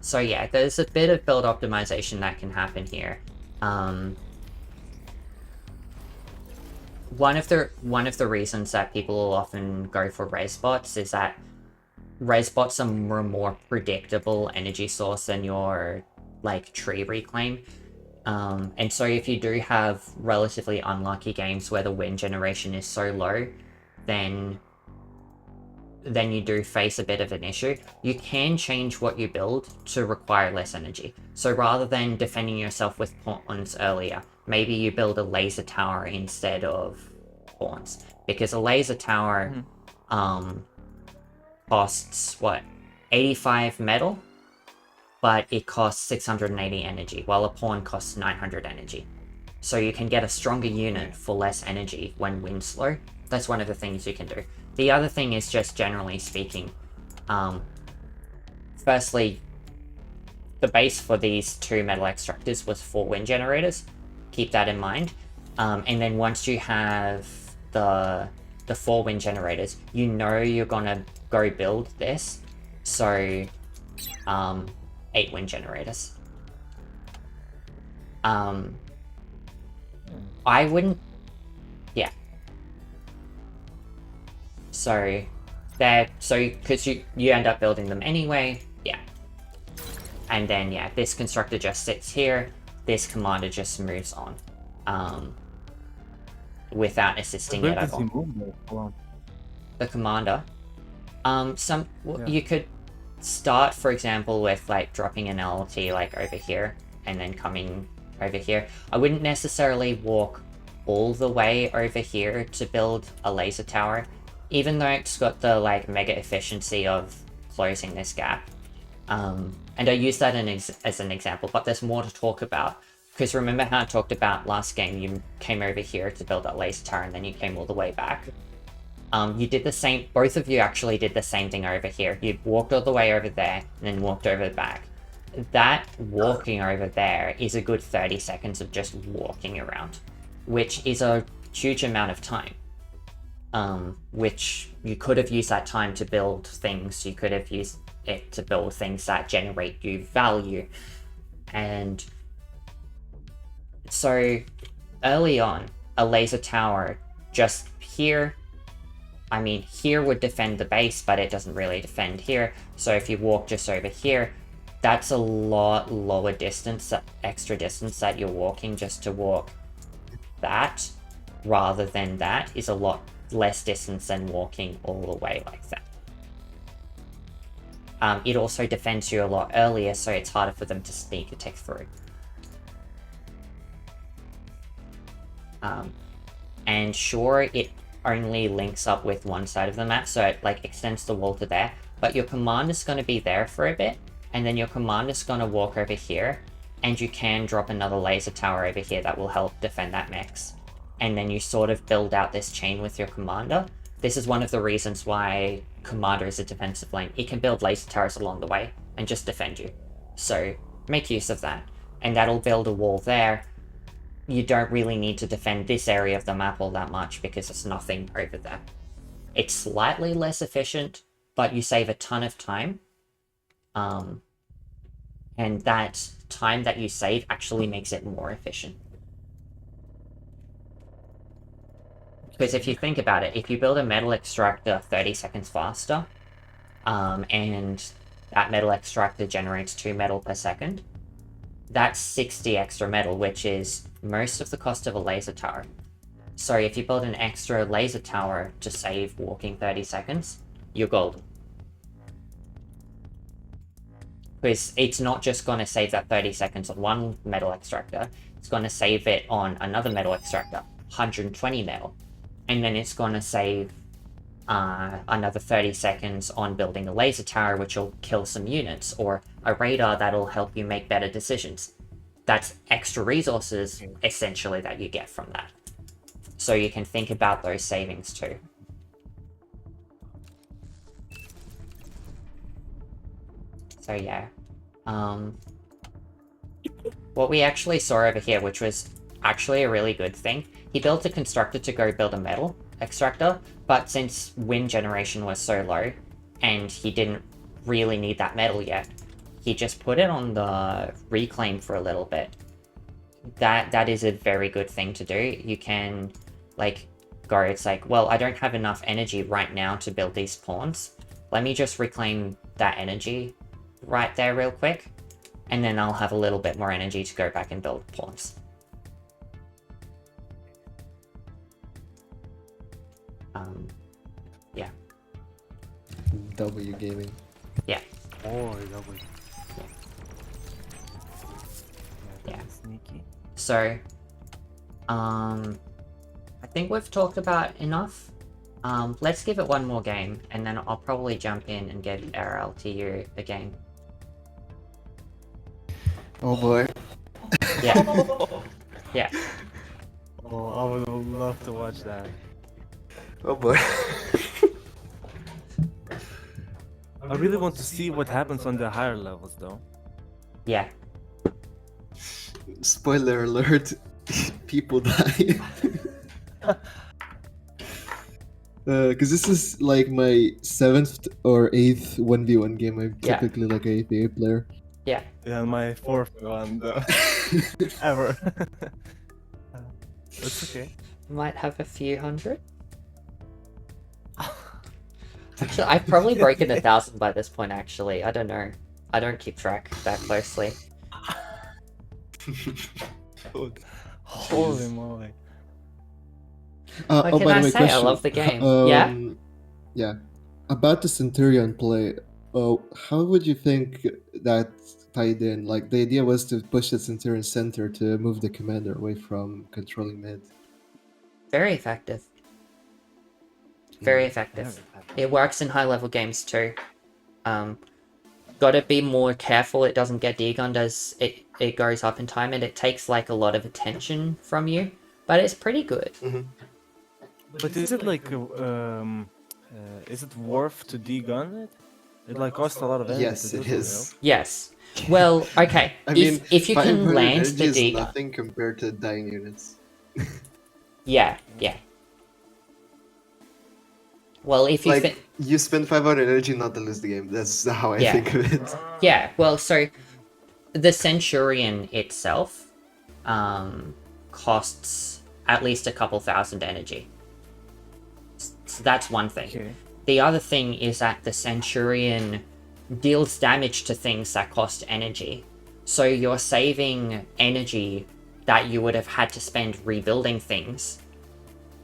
[SPEAKER 1] so yeah, there's a bit of build optimization that can happen here. One of the reasons that people will often go for res bots is that res bots are a more predictable energy source than your like tree reclaim. And so if you do have relatively unlucky games where the wind generation is so low, then you do face a bit of an issue. You can change what you build to require less energy. So rather than defending yourself with pawns earlier, maybe you build a laser tower instead of pawns. Because a laser tower costs, 85 metal? But it costs 680 energy, while a pawn costs 900 energy. So you can get a stronger unit for less energy when wind's slow. That's one of the things you can do. The other thing is just generally speaking, firstly, the base for these 2 metal extractors was 4 wind generators. Keep that in mind. And then once you have the 4 wind generators, you know you're gonna go build this. So 8 wind generators. I wouldn't. Yeah. So, because you end up building them anyway, yeah. And then, yeah, this constructor just sits here, this commander just moves on. Without assisting
[SPEAKER 3] Where
[SPEAKER 1] it at
[SPEAKER 3] does he
[SPEAKER 1] all.
[SPEAKER 3] move though? Hold on.
[SPEAKER 1] The commander.
[SPEAKER 3] Yeah.
[SPEAKER 1] You could start, for example, with like dropping an LT like over here and then coming over here. I wouldn't necessarily walk all the way over here to build a laser tower, even though it's got the like mega efficiency of closing this gap. And I use that as an example, but there's more to talk about. Because remember how I talked about last game, you came over here to build that laser tower and then you came all the way back. You did the same, both of you actually did the same thing over here. You walked all the way over there and then walked over back. That walking over there is a good 30 seconds of just walking around, which is a huge amount of time. Which you could have used that time to build things, you could have used it to build things that generate you value. And so early on, a laser tower just here, I mean, here would defend the base, but it doesn't really defend here. So if you walk just over here, that's a lot lower distance, extra distance that you're walking just to walk that, rather than that is a lot less distance than walking all the way like that. It also defends you a lot earlier, so it's harder for them to sneak attack through. And sure, it only links up with one side of the map, so it like extends the wall to there, but your commander's going to be there for a bit, and then your commander's going to walk over here, and you can drop another laser tower over here that will help defend that mix. And then you sort of build out this chain with your commander. This is one of the reasons why commander is a defensive lane. It can build laser towers along the way and just defend you. So make use of that. And that'll build a wall there. You don't really need to defend this area of the map all that much because there's nothing over there. It's slightly less efficient, but you save a ton of time. And that time that you save actually makes it more efficient. Because if you think about it, if you build a metal extractor 30 seconds faster, and that metal extractor generates 2 metal per second, that's 60 extra metal, which is most of the cost of a laser tower. So if you build an extra laser tower to save walking 30 seconds, you're golden. Because it's not just going to save that 30 seconds on one metal extractor, it's going to save it on another metal extractor, 120 metal. And then it's going to save another 30 seconds on building a laser tower, which will kill some units, or a radar that'll help you make better decisions. That's extra resources, essentially, that you get from that. So you can think about those savings too. So yeah. What we actually saw over here, which was actually a really good thing, he built a constructor to go build a metal extractor, but since wind generation was so low, and he didn't really need that metal yet, he just put it on the reclaim for a little bit. That is a very good thing to do. You can, like, go, it's like, well, I don't have enough energy right now to build these pawns. Let me just reclaim that energy right there real quick, and then I'll have a little bit more energy to go back and build pawns. Yeah.
[SPEAKER 2] W gaming.
[SPEAKER 1] Yeah.
[SPEAKER 3] Oh, that was...
[SPEAKER 1] Yeah.
[SPEAKER 3] Sneaky.
[SPEAKER 1] So, I think we've talked about enough. Let's give it one more game, and then I'll probably jump in and give RLTU a game.
[SPEAKER 2] Oh boy.
[SPEAKER 1] Yeah. Yeah.
[SPEAKER 3] Oh, I would love to watch that.
[SPEAKER 2] Oh boy.
[SPEAKER 3] I really want to see what happens on the higher levels, though.
[SPEAKER 1] Yeah.
[SPEAKER 2] Spoiler alert. People die. Because this is like my 7th or 8th 1v1 game. I'm
[SPEAKER 1] Yeah.
[SPEAKER 2] typically like a APA player.
[SPEAKER 3] Yeah, my 4th one, though. Ever. It's okay.
[SPEAKER 1] Might have a few hundred. Actually, I've probably broken 1,000 by this point, actually. I don't know. I don't keep track that closely.
[SPEAKER 3] Holy moly.
[SPEAKER 1] What
[SPEAKER 2] Oh,
[SPEAKER 1] can
[SPEAKER 2] by
[SPEAKER 1] I
[SPEAKER 2] the way,
[SPEAKER 1] say? I
[SPEAKER 2] question.
[SPEAKER 1] love the game. Yeah?
[SPEAKER 2] Yeah. About the Centurion play, how would you think that tied in? Like, the idea was to push the Centurion center to move the commander away from controlling mid.
[SPEAKER 1] Very effective. Very effective.
[SPEAKER 3] Very effective.
[SPEAKER 1] It works in high-level games too. Gotta be more careful it doesn't get degunned as it goes up in time, and it takes like a lot of attention from you, but it's pretty good.
[SPEAKER 3] But is it like, is it worth to degun it? It like costs a lot of energy
[SPEAKER 2] Yes,
[SPEAKER 3] to do
[SPEAKER 2] it
[SPEAKER 3] so,
[SPEAKER 2] is.
[SPEAKER 1] Yes. Well, okay.
[SPEAKER 2] I mean,
[SPEAKER 1] if you can
[SPEAKER 2] 500
[SPEAKER 1] land
[SPEAKER 2] energy
[SPEAKER 1] the
[SPEAKER 2] is
[SPEAKER 1] degun,
[SPEAKER 2] nothing compared to dying units.
[SPEAKER 1] yeah. Well, if you
[SPEAKER 2] Like, you spend 500 energy not to lose the game. That's how I
[SPEAKER 1] Yeah.
[SPEAKER 2] think of it.
[SPEAKER 1] yeah, well, so the Centurion itself costs at least a couple thousand energy. So that's one thing.
[SPEAKER 3] Okay.
[SPEAKER 1] The other thing is that the Centurion deals damage to things that cost energy. So you're saving energy that you would have had to spend rebuilding things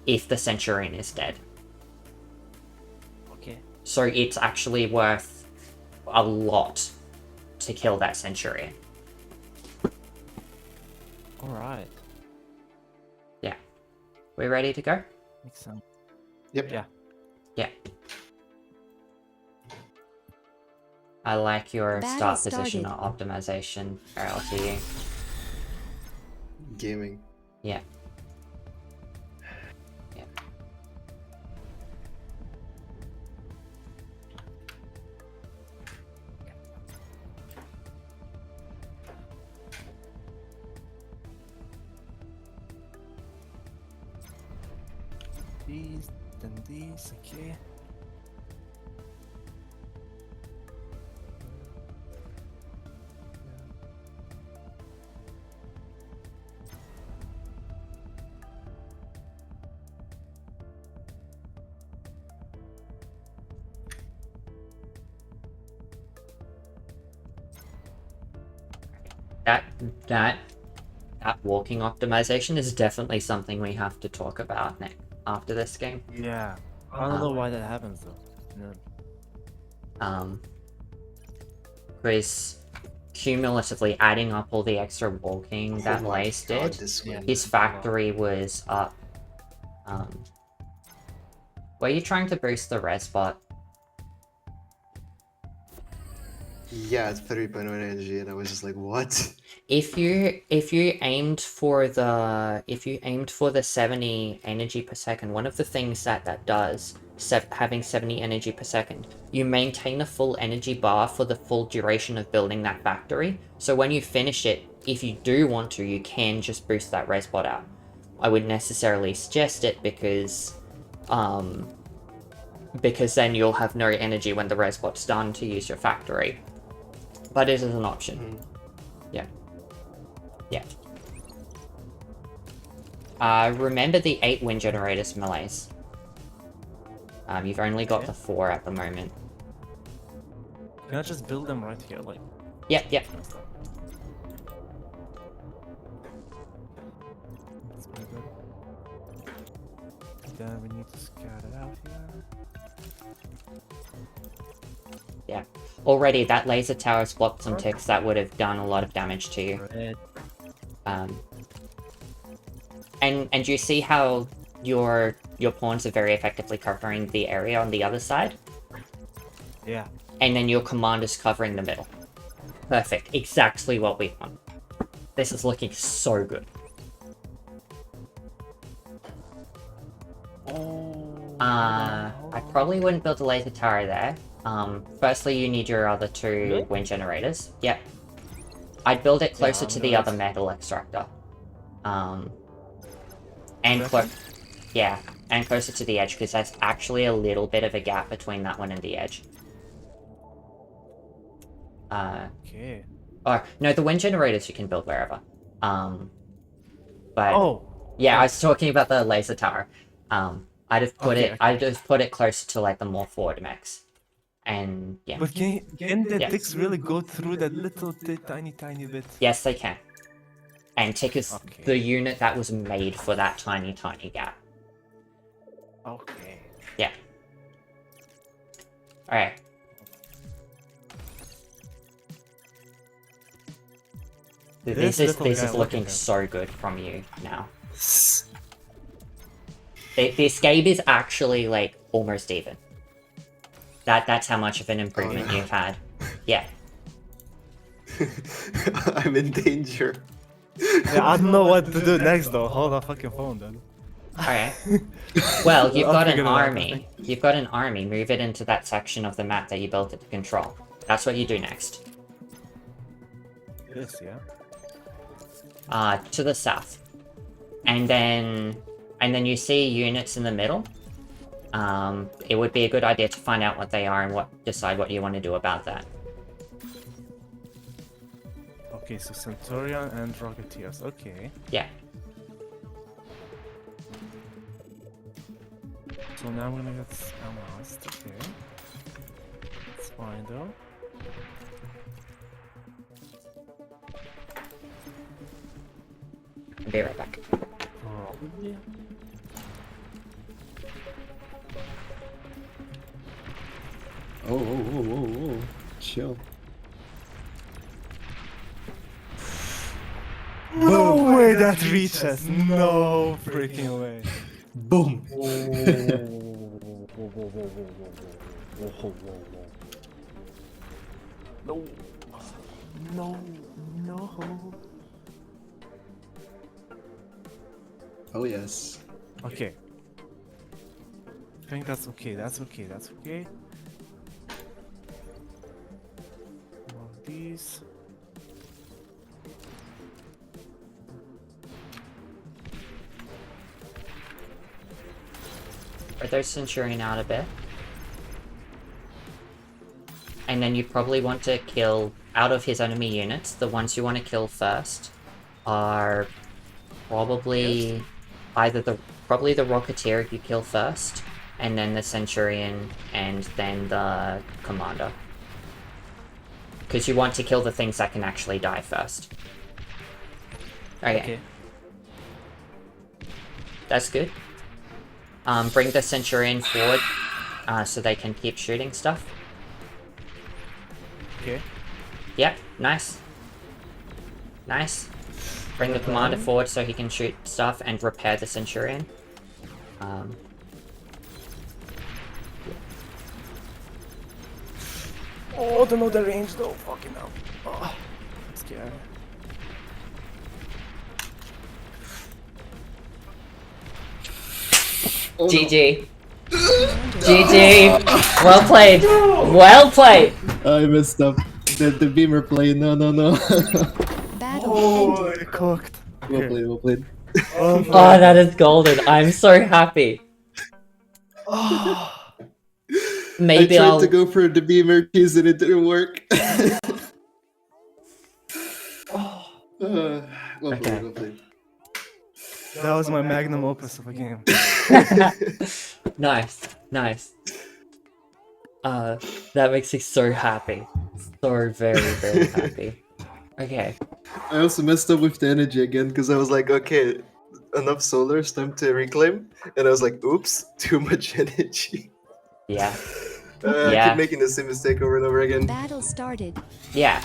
[SPEAKER 1] if the Centurion is dead.
[SPEAKER 3] Okay.
[SPEAKER 1] So it's actually worth a lot to kill that Centurion.
[SPEAKER 3] Alright.
[SPEAKER 1] Yeah. We ready to go?
[SPEAKER 3] Makes sense.
[SPEAKER 2] Yep.
[SPEAKER 3] Yeah.
[SPEAKER 1] Yeah. I like your
[SPEAKER 4] Battle
[SPEAKER 1] start position
[SPEAKER 4] started.
[SPEAKER 1] optimization, RLTU.
[SPEAKER 2] Gaming.
[SPEAKER 1] Yeah. Yeah.
[SPEAKER 3] These, then these, okay.
[SPEAKER 1] That walking optimization is definitely something we have to talk about after this game.
[SPEAKER 3] Yeah. I don't know why that happens though. No.
[SPEAKER 1] Because cumulatively adding up all the extra walking that
[SPEAKER 2] Oh my
[SPEAKER 1] Malaise
[SPEAKER 2] God,
[SPEAKER 1] did,
[SPEAKER 2] this
[SPEAKER 3] Yeah.
[SPEAKER 2] win.
[SPEAKER 1] his factory was up. Were you trying to boost the res bot?
[SPEAKER 2] Yeah, it's 3.1 energy, and I was just like, what?
[SPEAKER 1] If you aimed for the 70 energy per second, one of the things that does, having 70 energy per second, you maintain a full energy bar for the full duration of building that factory. So when you finish it, if you do want to, you can just boost that res bot out. I wouldn't necessarily suggest it because then you'll have no energy when the res bot's done to use your factory. But it is an option. Yeah. Remember the 8 wind generators, Malaise. You've only got the 4 at the moment.
[SPEAKER 3] Can I just build them right here? Like,
[SPEAKER 1] Yep.
[SPEAKER 3] that's pretty good. Then we need to scout it out here.
[SPEAKER 1] Yeah. Already, that laser tower's blocked some ticks that would have done a lot of damage to you.
[SPEAKER 3] Red.
[SPEAKER 1] And you see how your pawns are very effectively covering the area on the other side?
[SPEAKER 3] Yeah.
[SPEAKER 1] And then your commander's covering the middle. Perfect. Exactly what we want. This is looking so good. I probably wouldn't build a laser tower there. Firstly, you need your other 2
[SPEAKER 3] Really?
[SPEAKER 1] wind generators. Yep. I'd build it closer to the
[SPEAKER 3] nice.
[SPEAKER 1] other metal extractor. And
[SPEAKER 3] Definitely.
[SPEAKER 1] and closer to the edge, because there's actually a little bit of a gap between that one and the edge.
[SPEAKER 3] Okay.
[SPEAKER 1] Or no, the wind generators you can build wherever. But
[SPEAKER 3] Oh.
[SPEAKER 1] Yeah, I was talking about the laser tower. I'd have put
[SPEAKER 3] Okay,
[SPEAKER 1] I'd have put it closer to like the more forward mechs. And yeah.
[SPEAKER 3] But can the
[SPEAKER 1] Yeah.
[SPEAKER 3] ticks really go through that little tiny bit?
[SPEAKER 1] Yes, they can. And Tick is
[SPEAKER 3] Okay.
[SPEAKER 1] the unit that was made for that tiny gap.
[SPEAKER 3] Okay.
[SPEAKER 1] Yeah. Alright. This is looking so good from you now. This game is actually like almost even. That's how much of an improvement you've had. Yeah.
[SPEAKER 2] I'm in danger.
[SPEAKER 3] Yeah, I don't know what to do next though. Hold the fucking phone, dude.
[SPEAKER 1] Alright. Well, you've
[SPEAKER 3] I'll
[SPEAKER 1] got an
[SPEAKER 3] figure it out, I
[SPEAKER 1] army.
[SPEAKER 3] think.
[SPEAKER 1] You've got an army. Move it into that section of the map that you built it to control. That's what you do next.
[SPEAKER 3] This, yeah.
[SPEAKER 1] To the south. And then you see units in the middle. It would be a good idea to find out what they are and decide what you want to do about that.
[SPEAKER 3] Okay, so Centurion and Rocketeers. Okay.
[SPEAKER 1] Yeah.
[SPEAKER 3] So now I'm gonna get Amassed. Okay. It's fine though.
[SPEAKER 1] I'll be right back.
[SPEAKER 3] Probably.
[SPEAKER 2] Oh. Chill.
[SPEAKER 3] No way that reaches! No freaking way.
[SPEAKER 2] Boom.
[SPEAKER 3] No. No.
[SPEAKER 2] Oh yes.
[SPEAKER 3] Okay. I think that's okay. That's okay. More of these.
[SPEAKER 1] Spread those Centurion out a bit. And then you probably want to kill, out of his enemy units, the ones you want to kill first are probably probably the Rocketeer you kill first, and then the Centurion, and then the Commander. Because you want to kill the things that can actually die first. Okay. That's good. Bring the Centurion forward, so they can keep shooting stuff.
[SPEAKER 3] Okay.
[SPEAKER 1] Yep, nice. Nice. Bring the Commander forward so he can shoot stuff and repair the Centurion.
[SPEAKER 3] Oh, don't know the range though. Fucking hell. Oh, I'm scared.
[SPEAKER 2] Oh,
[SPEAKER 1] GG. GG. Well played. Well played.
[SPEAKER 2] No. I messed up. The beamer play. No.
[SPEAKER 4] Battle
[SPEAKER 3] Oh,
[SPEAKER 4] ended.
[SPEAKER 3] I cooked.
[SPEAKER 2] Well played.
[SPEAKER 1] Oh, that is golden. I'm so happy. Maybe
[SPEAKER 2] I tried
[SPEAKER 1] I'll
[SPEAKER 2] to go for the beamer keys and it didn't work. Well played.
[SPEAKER 3] That was my magnum opus of a game.
[SPEAKER 1] Nice. That makes me so happy. So very happy. Okay.
[SPEAKER 2] I also messed up with the energy again because I was like, okay, enough solars, time to reclaim. And I was like, oops, too much energy.
[SPEAKER 1] Yeah.
[SPEAKER 2] I
[SPEAKER 1] Yeah.
[SPEAKER 2] keep making the same mistake over and over again.
[SPEAKER 4] Battle started.
[SPEAKER 1] Yeah.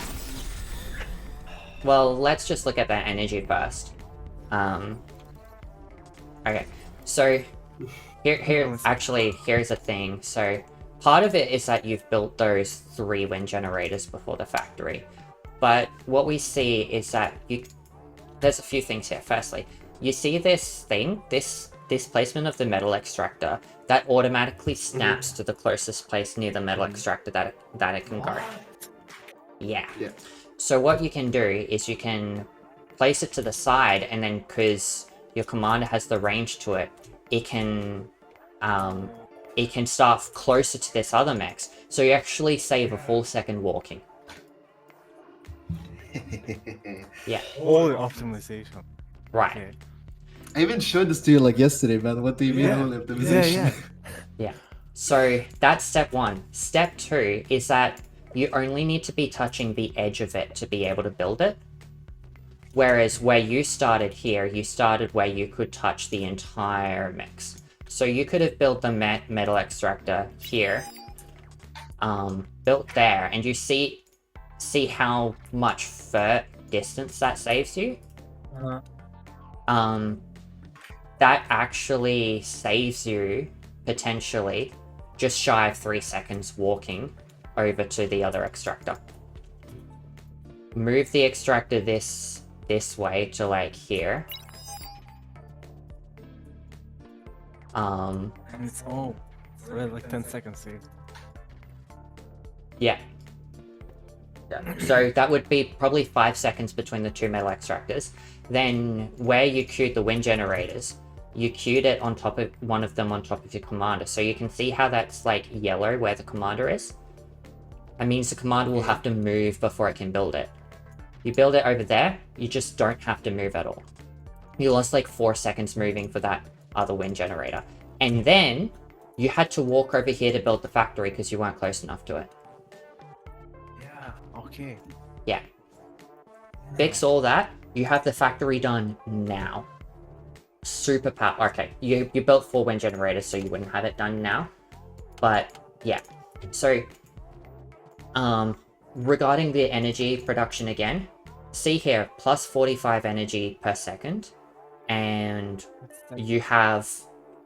[SPEAKER 1] Well, let's just look at that energy first. Okay. So here's a thing. So part of it is that you've built those 3 wind generators before the factory. But what we see is that there's a few things here. Firstly, you see this thing, this placement of the metal extractor that automatically snaps to the closest place near the metal extractor that it can go. Yeah. So what you can do is you can place it to the side, and then because your commander has the range to it, it can start closer to this other mechs. So you actually save a full second walking. Yeah.
[SPEAKER 3] Holy optimization.
[SPEAKER 1] Right.
[SPEAKER 3] Okay.
[SPEAKER 2] I even showed this to you like yesterday, man. What do you mean
[SPEAKER 3] Yeah.
[SPEAKER 2] whole optimization?
[SPEAKER 3] Yeah.
[SPEAKER 1] So that's step 1. Step 2 is that you only need to be touching the edge of it to be able to build it. Whereas where you started here, you started where you could touch the entire mix. So you could have built the metal extractor here, built there, and you see how much distance that saves you?
[SPEAKER 3] Uh-huh.
[SPEAKER 1] That actually saves you, potentially, just shy of 3 seconds walking over to the other extractor. Move the extractor this way to like here.
[SPEAKER 3] And it's already like 10 seconds saved.
[SPEAKER 1] Yeah. So that would be probably 5 seconds between the 2 metal extractors. Then where you queued the wind generators, you queued it on top of one of them on top of your commander. So you can see how that's like yellow where the commander is. That means the commander will have to move before it can build it. You build it over there, you just don't have to move at all. You lost like 4 seconds moving for that other wind generator. And then you had to walk over here to build the factory because you weren't close enough to it.
[SPEAKER 3] Yeah, okay.
[SPEAKER 1] Yeah. Fix all that, you have the factory done now. Super power. Okay, you built 4 wind generators, so you wouldn't have it done now. But yeah. So regarding the energy production again, see here, plus 45 energy per second. And you have,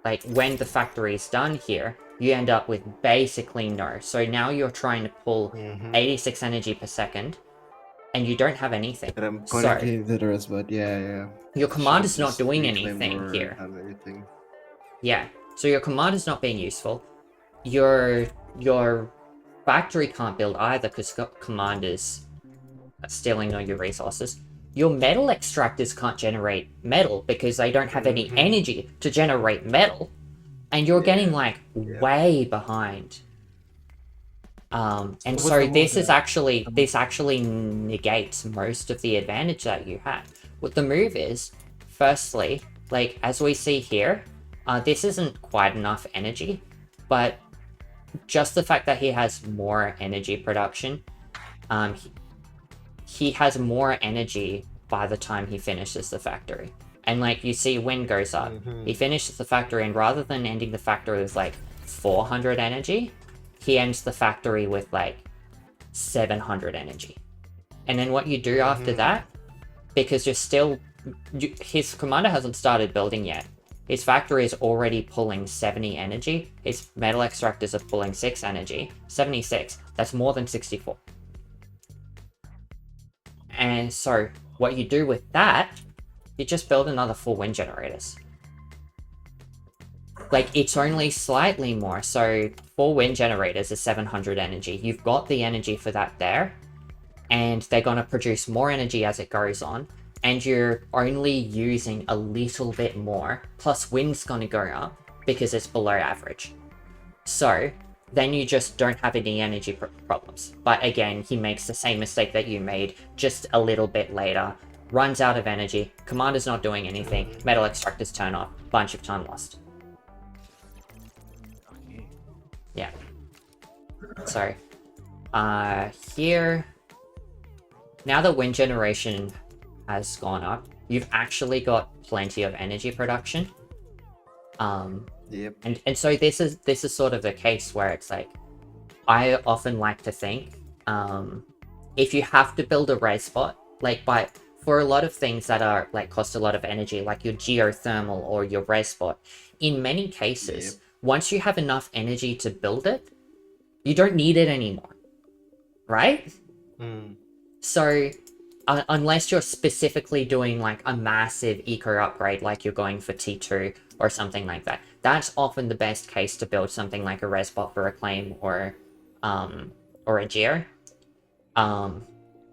[SPEAKER 1] like, when the factory is done here, you end up with basically no. So now you're trying to pull 86 energy per second, and you don't have anything.
[SPEAKER 2] And I'm
[SPEAKER 1] So
[SPEAKER 2] putting into the rest, but yeah.
[SPEAKER 1] your command is
[SPEAKER 2] Should
[SPEAKER 1] not
[SPEAKER 2] just
[SPEAKER 1] doing
[SPEAKER 2] reclaim
[SPEAKER 1] anything
[SPEAKER 2] or
[SPEAKER 1] here.
[SPEAKER 2] have anything.
[SPEAKER 1] Yeah, so your command is not being useful. Your factory can't build either because command is stealing all your resources. Your metal extractors can't generate metal because they don't have any energy to generate metal, and you're getting like way behind. And so this actually negates most of the advantage that you had. What the move is, firstly, like as we see here, this isn't quite enough energy, but just the fact that he has more energy production, he has more energy by the time he finishes the factory. And like you see, wind goes up. He finishes the factory, and rather than ending the factory with like 400 energy, he ends the factory with like 700 energy. And then what you do after that, because his commander hasn't started building yet. His factory is already pulling 70 energy. His metal extractors are pulling 6 energy. 76. That's more than 64. And so what you do with that, you just build another 4 wind generators. Like, it's only slightly more. So 4 wind generators is 700 energy. You've got the energy for that there. And they're going to produce more energy as it goes on. And you're only using a little bit more. Plus wind's going to go up because it's below average. So then you just don't have any energy problems. But again, he makes the same mistake that you made just a little bit later. Runs out of energy. Commander's not doing anything. Metal extractors turn off. Bunch of time lost.
[SPEAKER 3] Okay.
[SPEAKER 1] Yeah. So, here, now that wind generation has gone up, you've actually got plenty of energy production.
[SPEAKER 2] Yep.
[SPEAKER 1] And so this is sort of the case where it's like, I often like to think, if you have to build a res spot, like for a lot of things that are like cost a lot of energy, like your geothermal or your res spot, in many cases, once you have enough energy to build it, you don't need it anymore, right? So unless you're specifically doing like a massive eco upgrade, like you're going for T2 or something like that, that's often the best case to build something like a res bot for a claim or a geo.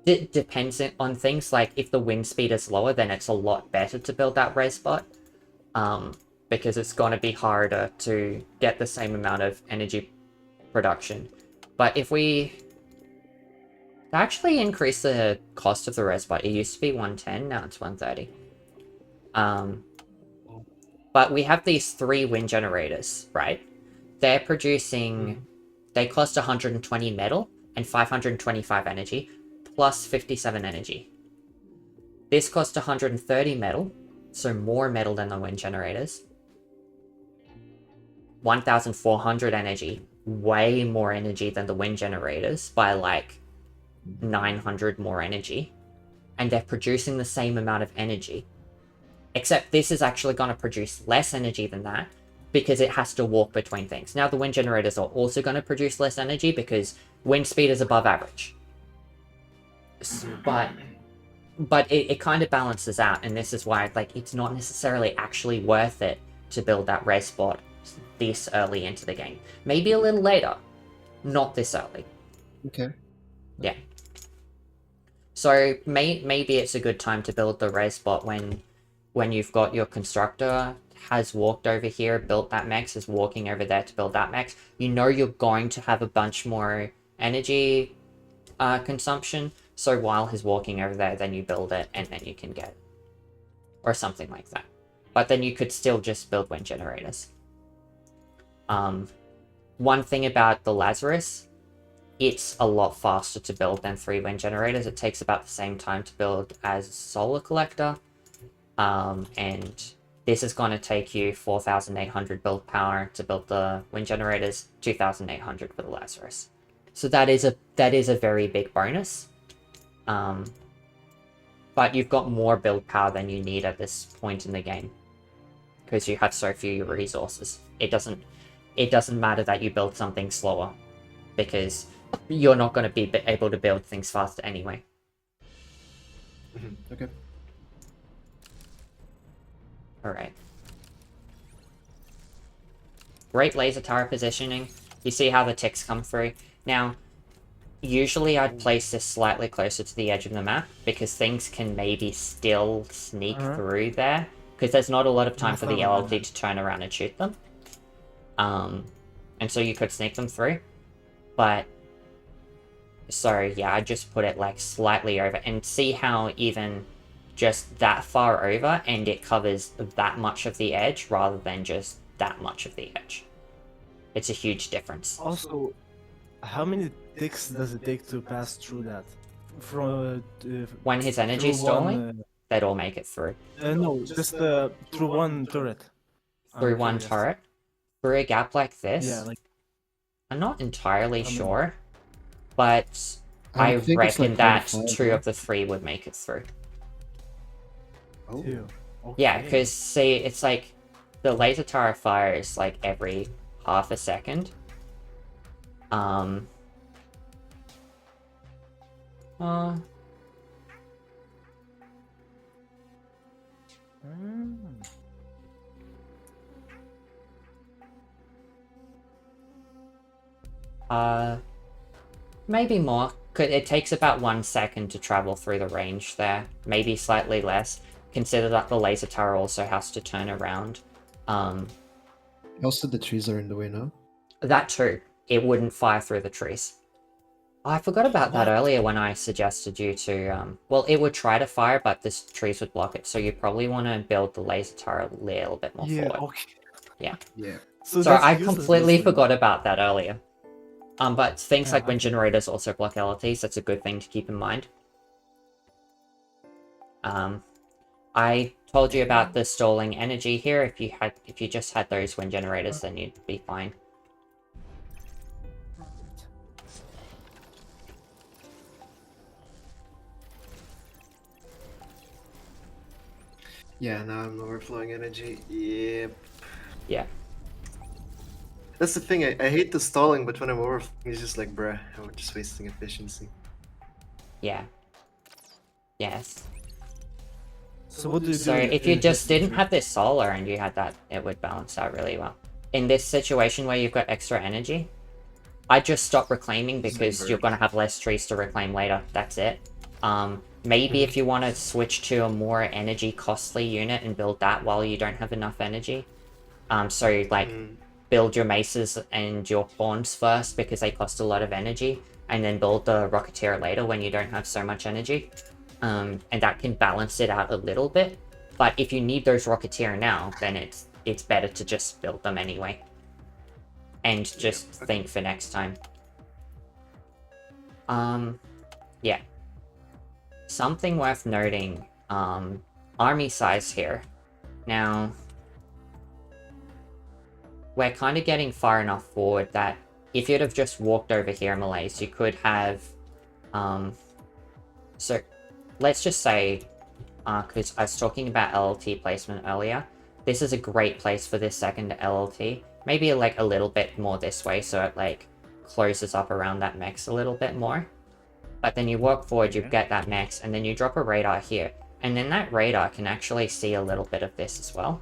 [SPEAKER 1] It depends on things, like if the wind speed is lower, then it's a lot better to build that res bot, because it's going to be harder to get the same amount of energy production. But if we actually increase the cost of the res bot, it used to be 110, now it's 130. But we have these 3 wind generators, right? They're producing... They cost 120 metal and 525 energy, plus 57 energy. This cost 130 metal, so more metal than the wind generators. 1,400 energy, way more energy than the wind generators by like 900 more energy. And they're producing the same amount of energy. Except this is actually going to produce less energy than that because it has to walk between things. Now the wind generators are also going to produce less energy because wind speed is above average. But it kind of balances out, and this is why like it's not necessarily actually worth it to build that res spot this early into the game. Maybe a little later, not this early.
[SPEAKER 2] Okay.
[SPEAKER 1] Yeah. So maybe it's a good time to build the res spot when you've got your constructor has walked over here, built that mech, is walking over there to build that mech. You know you're going to have a bunch more energy consumption, so while he's walking over there, then you build it, and then you can get it. Or something like that. But then you could still just build wind generators. One thing about the Lazarus, it's a lot faster to build than 3 wind generators. It takes about the same time to build as Solar Collector. And this is going to take you 4,800 build power to build the wind generators, 2,800 for the Lazarus. So that is a very big bonus. But you've got more build power than you need at this point in the game because you have so few resources. It doesn't matter that you build something slower because you're not going to be able to build things faster anyway.
[SPEAKER 2] Okay.
[SPEAKER 1] Alright. Great laser tower positioning. You see how the ticks come through. Now, usually I'd place this slightly closer to the edge of the map because things can maybe still sneak through there because there's not a lot of time for the LLD to turn around and shoot them. And so you could sneak them through. But, so yeah, I just put it like slightly over and see how even just that far over and it covers that much of the edge rather than just that much of the edge. It's a huge difference.
[SPEAKER 3] Also, how many ticks does it take to pass through that? From
[SPEAKER 1] When his energy is
[SPEAKER 3] through
[SPEAKER 1] stalling, they'd all make it through.
[SPEAKER 3] no, just through one turret.
[SPEAKER 1] Through one turret? Through a gap like this?
[SPEAKER 3] Yeah, like
[SPEAKER 1] I'm not entirely sure, but
[SPEAKER 2] I
[SPEAKER 1] I
[SPEAKER 2] think it's
[SPEAKER 1] reckon
[SPEAKER 2] like
[SPEAKER 1] that
[SPEAKER 2] 25,
[SPEAKER 1] 2
[SPEAKER 2] right?
[SPEAKER 1] of the 3 would make it through.
[SPEAKER 2] Oh.
[SPEAKER 3] 2.
[SPEAKER 1] Yeah,
[SPEAKER 3] Okay.
[SPEAKER 1] because see, it's like the laser tower fires like every half a second. Maybe more. It takes about 1 second to travel through the range there. Maybe slightly less. Consider that the laser tower also has to turn around.
[SPEAKER 2] Also, the trees are in the way now.
[SPEAKER 1] That too. It wouldn't fire through the trees. I forgot about that
[SPEAKER 3] What?
[SPEAKER 1] earlier when I suggested you to, well, it would try to fire, but the trees would block it, so you probably want to build the laser tower a little bit more
[SPEAKER 3] Yeah,
[SPEAKER 1] forward.
[SPEAKER 3] okay.
[SPEAKER 2] Yeah.
[SPEAKER 1] So
[SPEAKER 3] that's
[SPEAKER 1] I
[SPEAKER 3] useless,
[SPEAKER 1] completely
[SPEAKER 3] basically.
[SPEAKER 1] forgot about that earlier. But things
[SPEAKER 3] Yeah,
[SPEAKER 1] like wind generators also block LLTs, that's a good thing to keep in mind. I told you about the stalling energy here. If you just had those wind generators, then you'd be fine.
[SPEAKER 2] Yeah, now I'm overflowing energy. Yep.
[SPEAKER 1] Yeah.
[SPEAKER 2] That's the thing, I hate the stalling, but when I'm overflowing, it's just like, bruh, I'm just wasting efficiency.
[SPEAKER 1] Yeah. Yes.
[SPEAKER 3] So what do you do?
[SPEAKER 1] So if you just didn't have this solar and you had that, it would balance out really well. In this situation where you've got extra energy, I just stop reclaiming because you're going to have less trees to reclaim later. That's it. Maybe if you want to switch to a more energy costly unit and build that while you don't have enough energy. So like build your maces and your pawns first because they cost a lot of energy, and then build the Rocketeer later when you don't have so much energy. And that can balance it out a little bit. But if you need those Rocketeer now, then it's better to just build them anyway. And just
[SPEAKER 2] okay.
[SPEAKER 1] think for next time. Yeah. Something worth noting, army size here. Now, we're kind of getting far enough forward that if you'd have just walked over here, Malaise, you could have, so let's just say, because I was talking about LLT placement earlier, this is a great place for this second LLT. Maybe like a little bit more this way, so it like closes up around that mechs a little bit more. But then you walk forward, you get that mechs, and then you drop a radar here. And then that radar can actually see a little bit of this as well.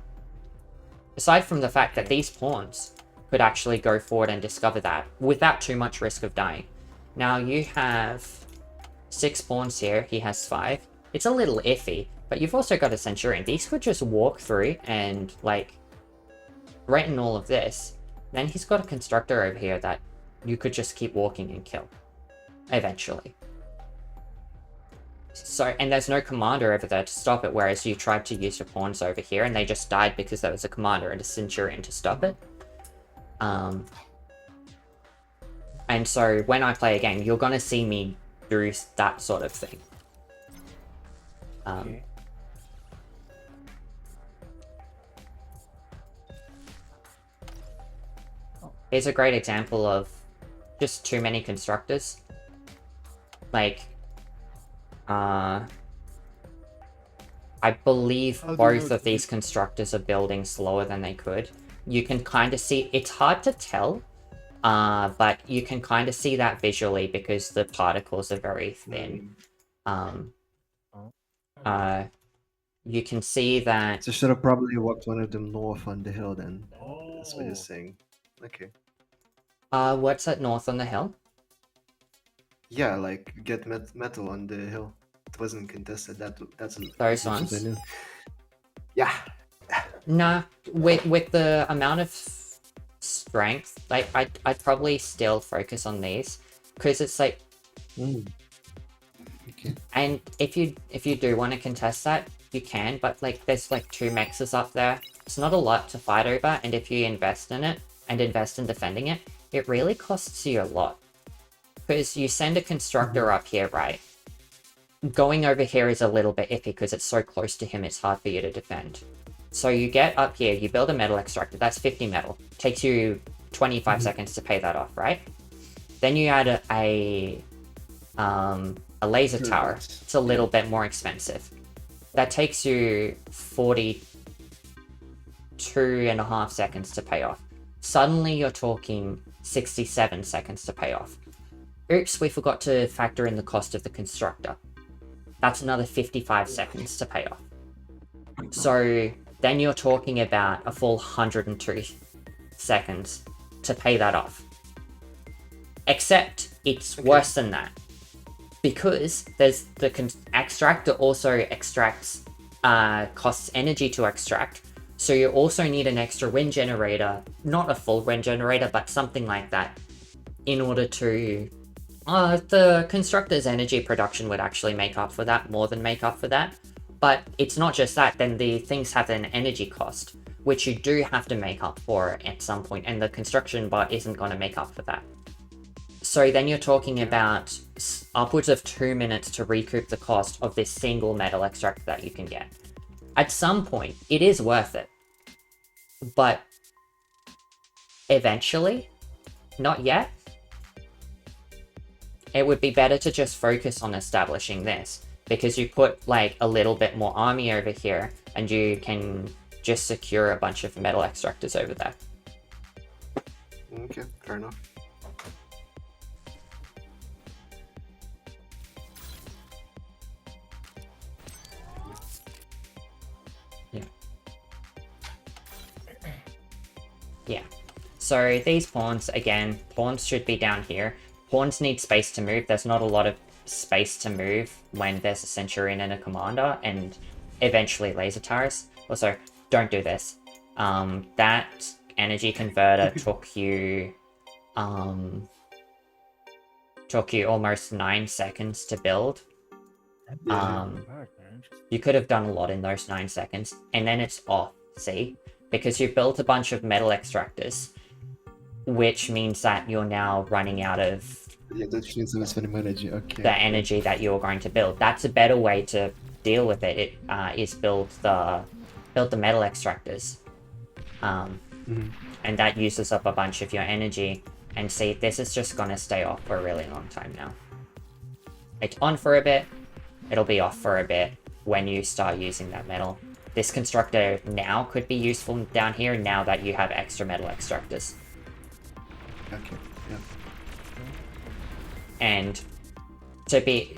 [SPEAKER 1] Aside from the fact that these pawns could actually go forward and discover that without too much risk of dying. Now you have 6 pawns here, he has 5. It's a little iffy, but you've also got a Centurion. These could just walk through and like threaten all of this. Then he's got a Constructor over here that you could just keep walking and kill eventually. So, and there's no commander over there to stop it, whereas you tried to use your pawns over here and they just died because there was a commander and a Centurion to stop it. And so when I play a game, you're gonna see me do that sort of thing.
[SPEAKER 3] Okay.
[SPEAKER 1] Here's a great example of just too many constructors. Like, I believe
[SPEAKER 3] How do you
[SPEAKER 1] both
[SPEAKER 3] know
[SPEAKER 1] of these constructors are building slower than they could. You can kind of see, it's hard to tell, but you can kind of see that visually because the particles are very thin. You can see that,
[SPEAKER 2] So should have probably walked one of them north on the hill then. That's what you're saying. Okay.
[SPEAKER 1] what's that north on the hill?
[SPEAKER 2] Yeah, like get metal on the hill. It wasn't contested. That's
[SPEAKER 1] Those
[SPEAKER 2] that's what I
[SPEAKER 1] ones?
[SPEAKER 2] knew. Yeah.
[SPEAKER 1] Nah, with the amount of strength, like I'd probably still focus on these because it's like,
[SPEAKER 2] Okay.
[SPEAKER 1] and if you do want to contest that, you can, but like there's like 2 mexes up there. It's not a lot to fight over, and if you invest in it and invest in defending it, it really costs you a lot. Because you send a constructor up here, right? Going over here is a little bit iffy because it's so close to him, it's hard for you to defend. So you get up here, you build a metal extractor, that's 50 metal. Takes you 25 seconds to pay that off, right? Then you add a laser tower. It's a little bit more expensive. That takes you 42.5 seconds to pay off. Suddenly you're talking 67 seconds to pay off. Oops, we forgot to factor in the cost of the constructor. That's another 55 seconds to pay off. So then you're talking about a full 102 seconds to pay that off. Except it's worse than that. Because there's the extractor also extracts, costs energy to extract. So you also need an extra wind generator, not a full wind generator, but something like that, in order to... the constructor's energy production would actually make up for that, more than make up for that. But it's not just that, then the things have an energy cost, which you do have to make up for at some point, and the construction bot isn't going to make up for that. So then you're talking about upwards of 2 minutes to recoup the cost of this single metal extractor that you can get. At some point, it is worth it. But eventually, not yet. It would be better to just focus on establishing this, because you put like a little bit more army over here and you can just secure a bunch of metal extractors over there.
[SPEAKER 2] Okay, fair enough.
[SPEAKER 1] Yeah. So these pawns, again, pawns should be down here. Pawns need space to move. There's not a lot of space to move when there's a Centurion and a Commander, and eventually laser towers. Also, don't do this. That energy converter took you almost 9 seconds to build. You could have done a lot in those 9 seconds, and then it's off, see? because you've built a bunch of metal extractors, which means that you're now running out of
[SPEAKER 2] Yeah, that means I'm spending my energy. Okay.
[SPEAKER 1] the energy that you're going to build. That's a better way to deal with it. Is build the metal extractors,
[SPEAKER 2] Mhm.
[SPEAKER 1] and that uses up a bunch of your energy. And see, this is just gonna stay off for a really long time now. It's on for a bit, it'll be off for a bit when you start using that metal. This constructor now could be useful down here now that you have extra metal extractors.
[SPEAKER 2] Okay. Yeah.
[SPEAKER 1] And to be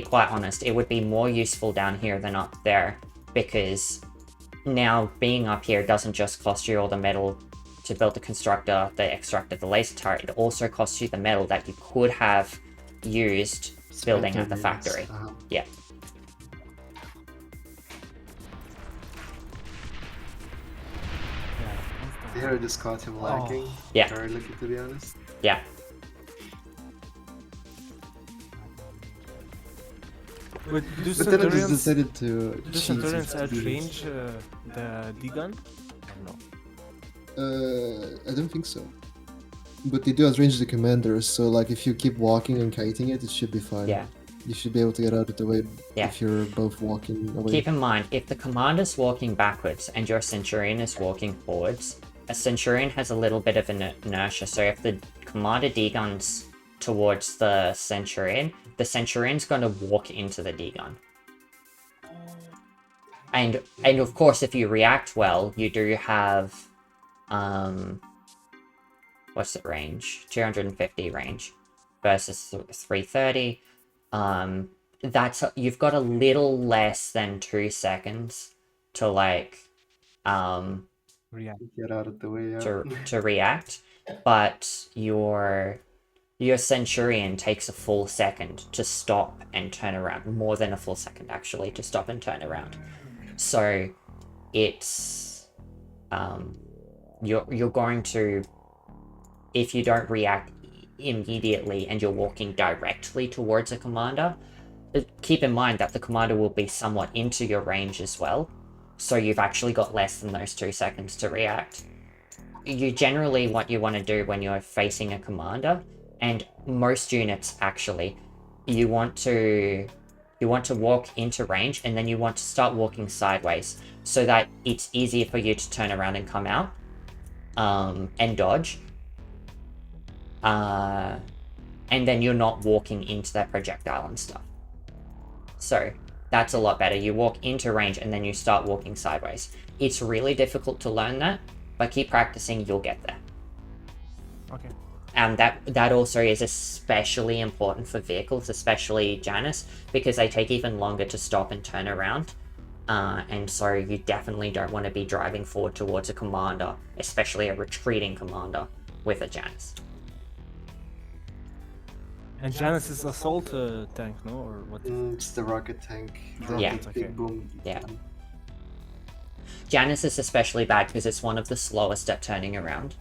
[SPEAKER 1] quite honest, it would be more useful down here than up there, because now being up here doesn't just cost you all the metal to build the constructor, the extractor, the laser turret. It also costs you the metal that you could have used building at the factory. Yeah.
[SPEAKER 2] Here I just caught him lagging.
[SPEAKER 1] Yeah.
[SPEAKER 2] Very lucky, to be honest.
[SPEAKER 1] Yeah.
[SPEAKER 3] But do
[SPEAKER 2] But then I just
[SPEAKER 3] Centurions,
[SPEAKER 2] decided to
[SPEAKER 3] do
[SPEAKER 2] cheat
[SPEAKER 3] Centurions
[SPEAKER 2] and do this.
[SPEAKER 3] outrange the D-gun? Or no?
[SPEAKER 2] I don't think so. But they do outrange the commanders, so like if you keep walking and kiting it, it should be fine.
[SPEAKER 1] Yeah.
[SPEAKER 2] You should be able to get out of the way
[SPEAKER 1] Yeah.
[SPEAKER 2] if you're both walking away.
[SPEAKER 1] Keep in mind, if the commander's walking backwards and your Centurion is walking forwards, a Centurion has a little bit of an inertia, so if the commander D-guns towards the Centurion's going to walk into the D-gun. And of course, if you react well, you do have, what's the range? 250 range versus 330. That's you've got a little less than 2 seconds to like
[SPEAKER 3] React.
[SPEAKER 2] Get out of the way, yeah.
[SPEAKER 1] to react, but your Centurion takes a full second to stop and turn around, more than a full second actually to stop and turn around. So it's you're going to, if you don't react immediately and you're walking directly towards a commander, keep in mind that the commander will be somewhat into your range as well, so you've actually got less than those 2 seconds to react. You generally, what you want to do when you're facing a commander, and most units actually, you want to walk into range and then you want to start walking sideways so that it's easier for you to turn around and come out and dodge. And then you're not walking into that projectile and stuff. So that's a lot better. You walk into range and then you start walking sideways. It's really difficult to learn that, but keep practicing, you'll get there.
[SPEAKER 3] Okay.
[SPEAKER 1] And that also is especially important for vehicles, especially Janus, because they take even longer to stop and turn around. And so you definitely don't want to be driving forward towards a commander, especially a retreating commander, with a Janus.
[SPEAKER 3] And Janus is assault tank, no? Or what?
[SPEAKER 2] It's the rocket tank.
[SPEAKER 1] Yeah.
[SPEAKER 2] Big
[SPEAKER 3] Okay.
[SPEAKER 2] boom.
[SPEAKER 1] Yeah. Janus is especially bad because it's one of the slowest at turning around,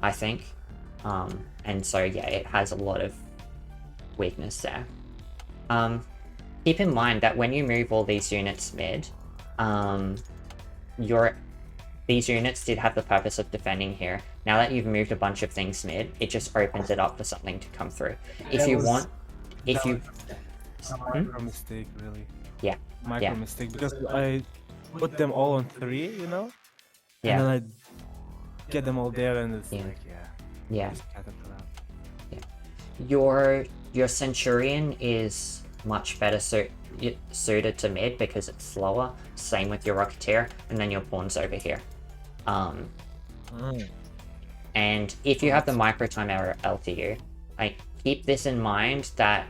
[SPEAKER 1] I think. And so yeah, it has a lot of weakness there. Keep in mind that when you move all these units mid, these units did have the purpose of defending here. Now that you've moved a bunch of things mid, it just opens it up for something to come through. If you want, if you...
[SPEAKER 3] A micro mistake, really.
[SPEAKER 1] Yeah.
[SPEAKER 3] Micro
[SPEAKER 1] Yeah.
[SPEAKER 3] mistake, because I put them all on 3, you know?
[SPEAKER 1] Yeah.
[SPEAKER 3] And then I get them all there and it's
[SPEAKER 1] Yeah.
[SPEAKER 3] like,
[SPEAKER 1] Yeah.
[SPEAKER 3] just caterpillar.
[SPEAKER 1] Your Centurion is much better suited to mid because it's slower. Same with your Rocketeer, and then your Pawn's over here. And if you have the micro time error LTU, like keep this in mind that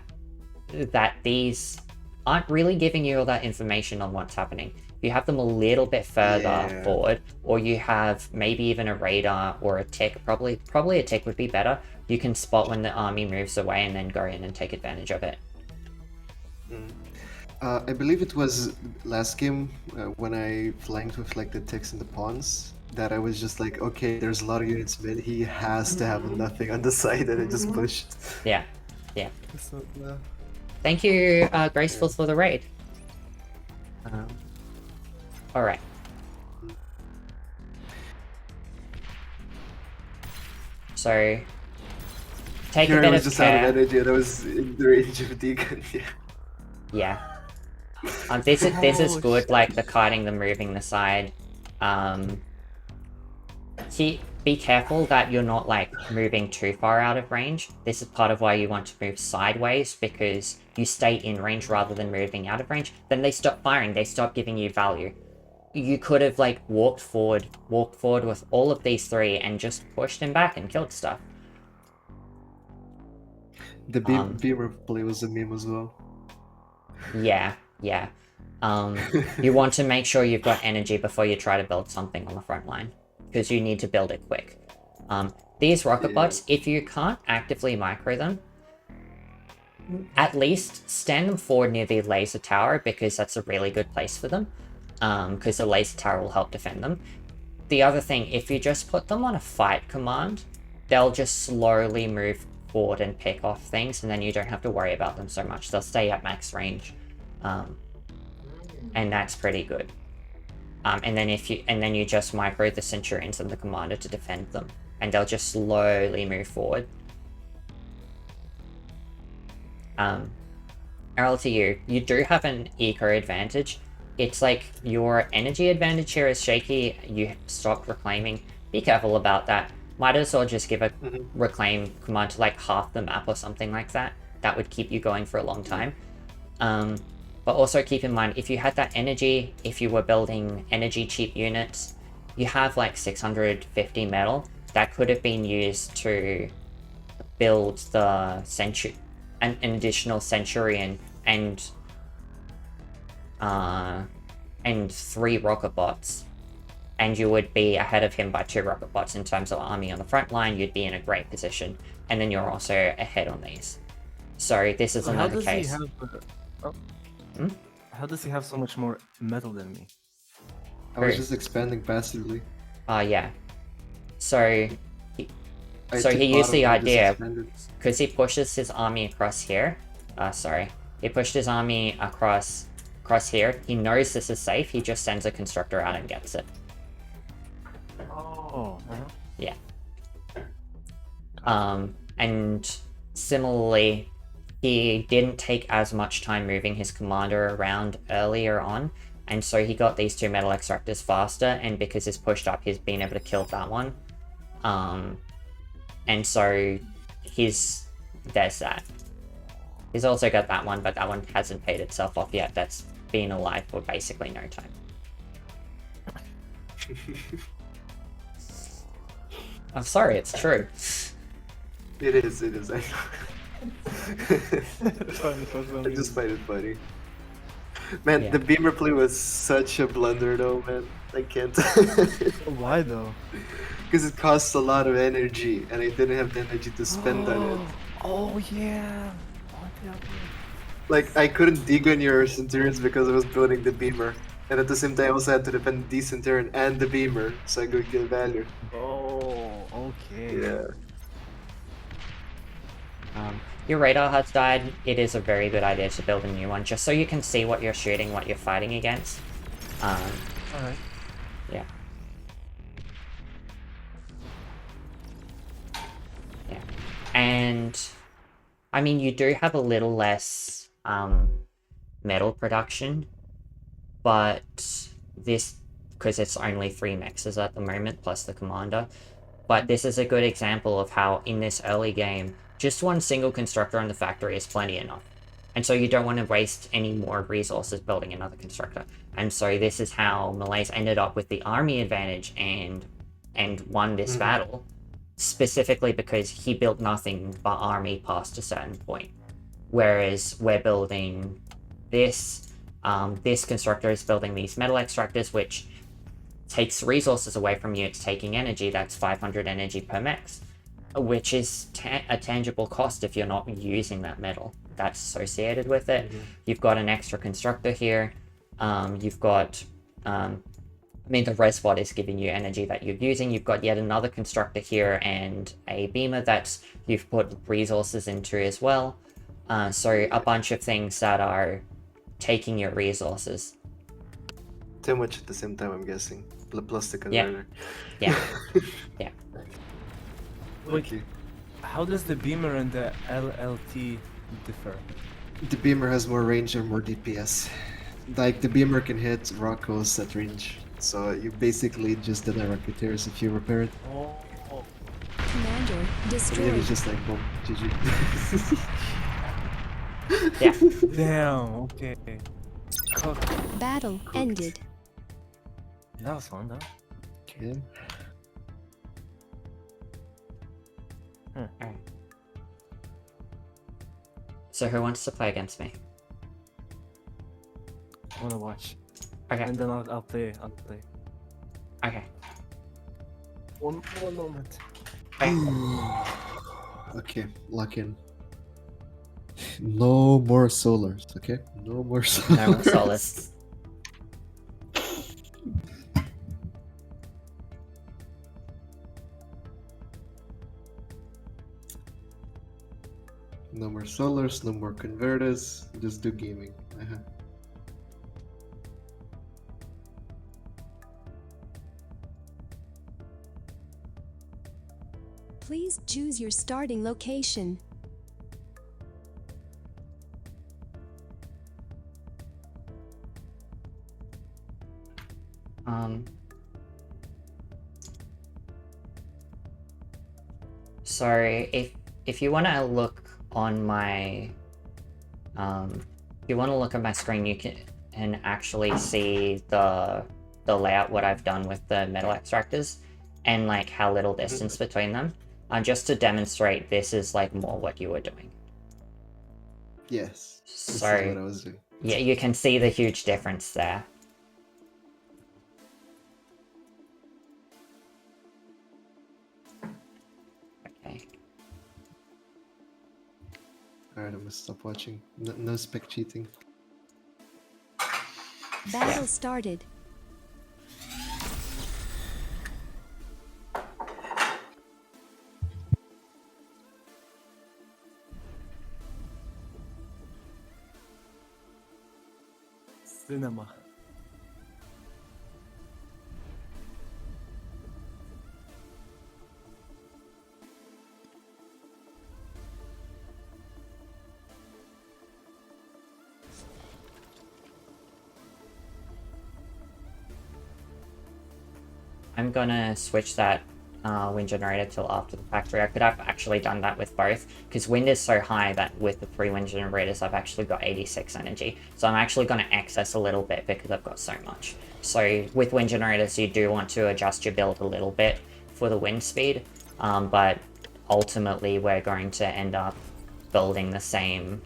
[SPEAKER 1] these aren't really giving you all that information on what's happening. If you have them a little bit further forward, or you have maybe even a radar or a tick, probably a tick would be better. You can spot when the army moves away and then go in and take advantage of it.
[SPEAKER 2] I believe it was last game when I flanked with like the ticks and the pawns that I was just like, okay, there's a lot of units mid. He has to have nothing on the side, and I just pushed.
[SPEAKER 1] Yeah.
[SPEAKER 2] So,
[SPEAKER 1] Thank you, Graceful, for the raid. Alright. So take
[SPEAKER 2] Here
[SPEAKER 1] a
[SPEAKER 2] I
[SPEAKER 1] bit
[SPEAKER 2] was
[SPEAKER 1] of
[SPEAKER 2] just out of
[SPEAKER 1] care.
[SPEAKER 2] energy and I was in the range of Deacon. Yeah.
[SPEAKER 1] Yeah. This is
[SPEAKER 3] Oh,
[SPEAKER 1] good,
[SPEAKER 3] shit.
[SPEAKER 1] like the kiting, the moving the side. Be careful that you're not like moving too far out of range. This is part of why you want to move sideways, because you stay in range rather than moving out of range. Then they stop firing, they stop giving you value. You could have like walked forward with all of these three and just pushed him back and killed stuff.
[SPEAKER 2] The beamer play was a meme as well.
[SPEAKER 1] Yeah. You want to make sure you've got energy before you try to build something on the front line, because you need to build it quick. These rocket bots, if you can't actively micro them, at least stand them forward near the laser tower, because that's a really good place for them, because the laser tower will help defend them. The other thing, if you just put them on a fight command, they'll just slowly move forward and pick off things, and then you don't have to worry about them so much. They'll stay at max range. And that's pretty good. And then you just micro the Centurions and the Commander to defend them, and they'll just slowly move forward. Earl, to you do have an eco advantage. It's like your energy advantage here is shaky. You stopped reclaiming. Be careful about that. Might as well just give a reclaim command to like half the map or something like that. That would keep you going for a long time. But also keep in mind, if you had that energy, if you were building energy cheap units, you have like 650 metal that could have been used to build the an additional Centurion and 3 rocket bots, and you would be ahead of him by 2 rocket bots in terms of army on the front line. You'd be in a great position, and then you're also ahead on these. So this is another case.
[SPEAKER 3] How does he have so much more metal than me?
[SPEAKER 2] I was just expanding passively.
[SPEAKER 1] Yeah. So he
[SPEAKER 2] took
[SPEAKER 1] used the
[SPEAKER 2] bottom and just
[SPEAKER 1] idea,
[SPEAKER 2] expanded.
[SPEAKER 1] because he pushes his army across here. He pushed his army across here. He knows this is safe. He just sends a constructor out and gets it.
[SPEAKER 3] Oh.
[SPEAKER 1] Yeah. And similarly, he didn't take as much time moving his commander around earlier on, and so he got these 2 metal extractors faster, and because he's pushed up, he's been able to kill that one. And so there's that. He's also got that one, but that one hasn't paid itself off yet. That's been alive for basically no time. I'm sorry, it's true.
[SPEAKER 2] It is. I know. I just find it funny. Man,
[SPEAKER 1] Yeah.
[SPEAKER 2] the beamer play was such a blunder though, man. I can't.
[SPEAKER 3] Why though?
[SPEAKER 2] Because it costs a lot of energy, and I didn't have the energy to spend on it.
[SPEAKER 3] Oh yeah.
[SPEAKER 2] Like, I couldn't dig on your Centurions because I was building the beamer. And at the same time, I also had to defend the Centurion and the beamer, so I could get value.
[SPEAKER 3] Oh, okay.
[SPEAKER 2] Yeah.
[SPEAKER 1] Your radar has died. It is a very good idea to build a new one, just so you can see what you're shooting, what you're fighting against.
[SPEAKER 3] Alright.
[SPEAKER 1] Yeah. And I mean, you do have a little less metal production, but this, because it's only 3 mexes at the moment plus the commander, but this is a good example of how in this early game just one single constructor on the factory is plenty enough, and so you don't want to waste any more resources building another constructor. And so this is how malaise ended up with the army advantage and won this battle, specifically because he built nothing but army past a certain point. Whereas we're building this, this constructor is building these metal extractors, which takes resources away from you. It's taking energy. That's 500 energy per mex, which is a tangible cost if you're not using that metal that's associated with it. You've got an extra constructor here. You've got the resbot is giving you energy that you're using. You've got yet another constructor here and a beamer that you've put resources into as well. So a bunch of things that are taking your resources.
[SPEAKER 2] Too much at the same time, I'm guessing. Plus the converter.
[SPEAKER 1] Yeah.
[SPEAKER 3] Wait,
[SPEAKER 2] Okay.
[SPEAKER 3] how does the beamer and the LLT differ?
[SPEAKER 2] The beamer has more range and more DPS. Like the beamer can hit Rocco's at range. So you basically just deny Rocketeers if you repair it.
[SPEAKER 3] Oh.
[SPEAKER 4] Commander
[SPEAKER 2] And then
[SPEAKER 4] destroyed.
[SPEAKER 2] it's just like boom, GG.
[SPEAKER 1] Yeah.
[SPEAKER 3] Damn, okay. Cook.
[SPEAKER 4] Battle ended.
[SPEAKER 3] That was fun though.
[SPEAKER 2] Okay.
[SPEAKER 1] Alright. So who wants to play against me?
[SPEAKER 3] I wanna watch.
[SPEAKER 1] Okay.
[SPEAKER 3] And then I'll play. I'll play.
[SPEAKER 1] Okay.
[SPEAKER 3] One moment.
[SPEAKER 2] Okay, lock in. No more solars, okay? No more solars.
[SPEAKER 1] No more solace.
[SPEAKER 2] No more solars, no more converters. Just do gaming.
[SPEAKER 4] Please choose your starting location.
[SPEAKER 1] So if you want to look on my if you want to look at my screen, you can actually see the layout, what I've done with the metal extractors, and like how little distance between them. Just to demonstrate, this is like more what you were doing.
[SPEAKER 2] Yes. This is
[SPEAKER 1] So
[SPEAKER 2] what I was doing.
[SPEAKER 1] yeah, you can see the huge difference there. Okay.
[SPEAKER 2] Alright, I'm gonna stop watching. No spec cheating.
[SPEAKER 4] Battle started.
[SPEAKER 3] Cinema.
[SPEAKER 1] I'm gonna switch that wind generator till after the factory. I could have actually done that with both, because wind is so high that with the 3 wind generators I've actually got 86 energy. So I'm actually going to excess a little bit because I've got so much. So with wind generators you do want to adjust your build a little bit for the wind speed, but ultimately we're going to end up building the same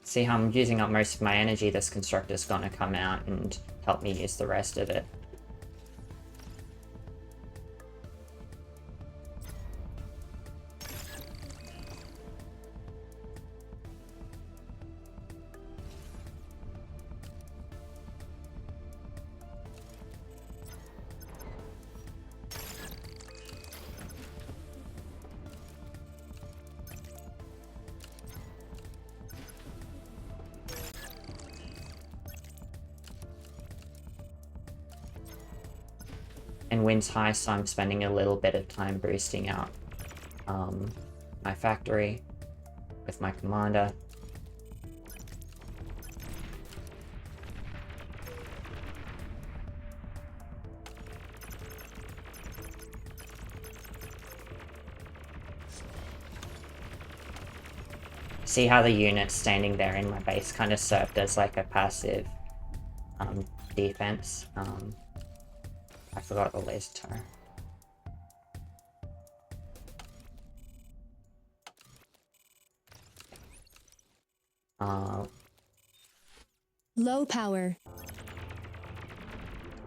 [SPEAKER 1] see how I'm using up most of my energy. This constructor's gonna come out and help me use the rest of it. And wind's high, so I'm spending a little bit of time boosting out my factory with my commander. See how the unit standing there in my base kind of served as like a passive defense. I forgot the laser turret.
[SPEAKER 4] Low power.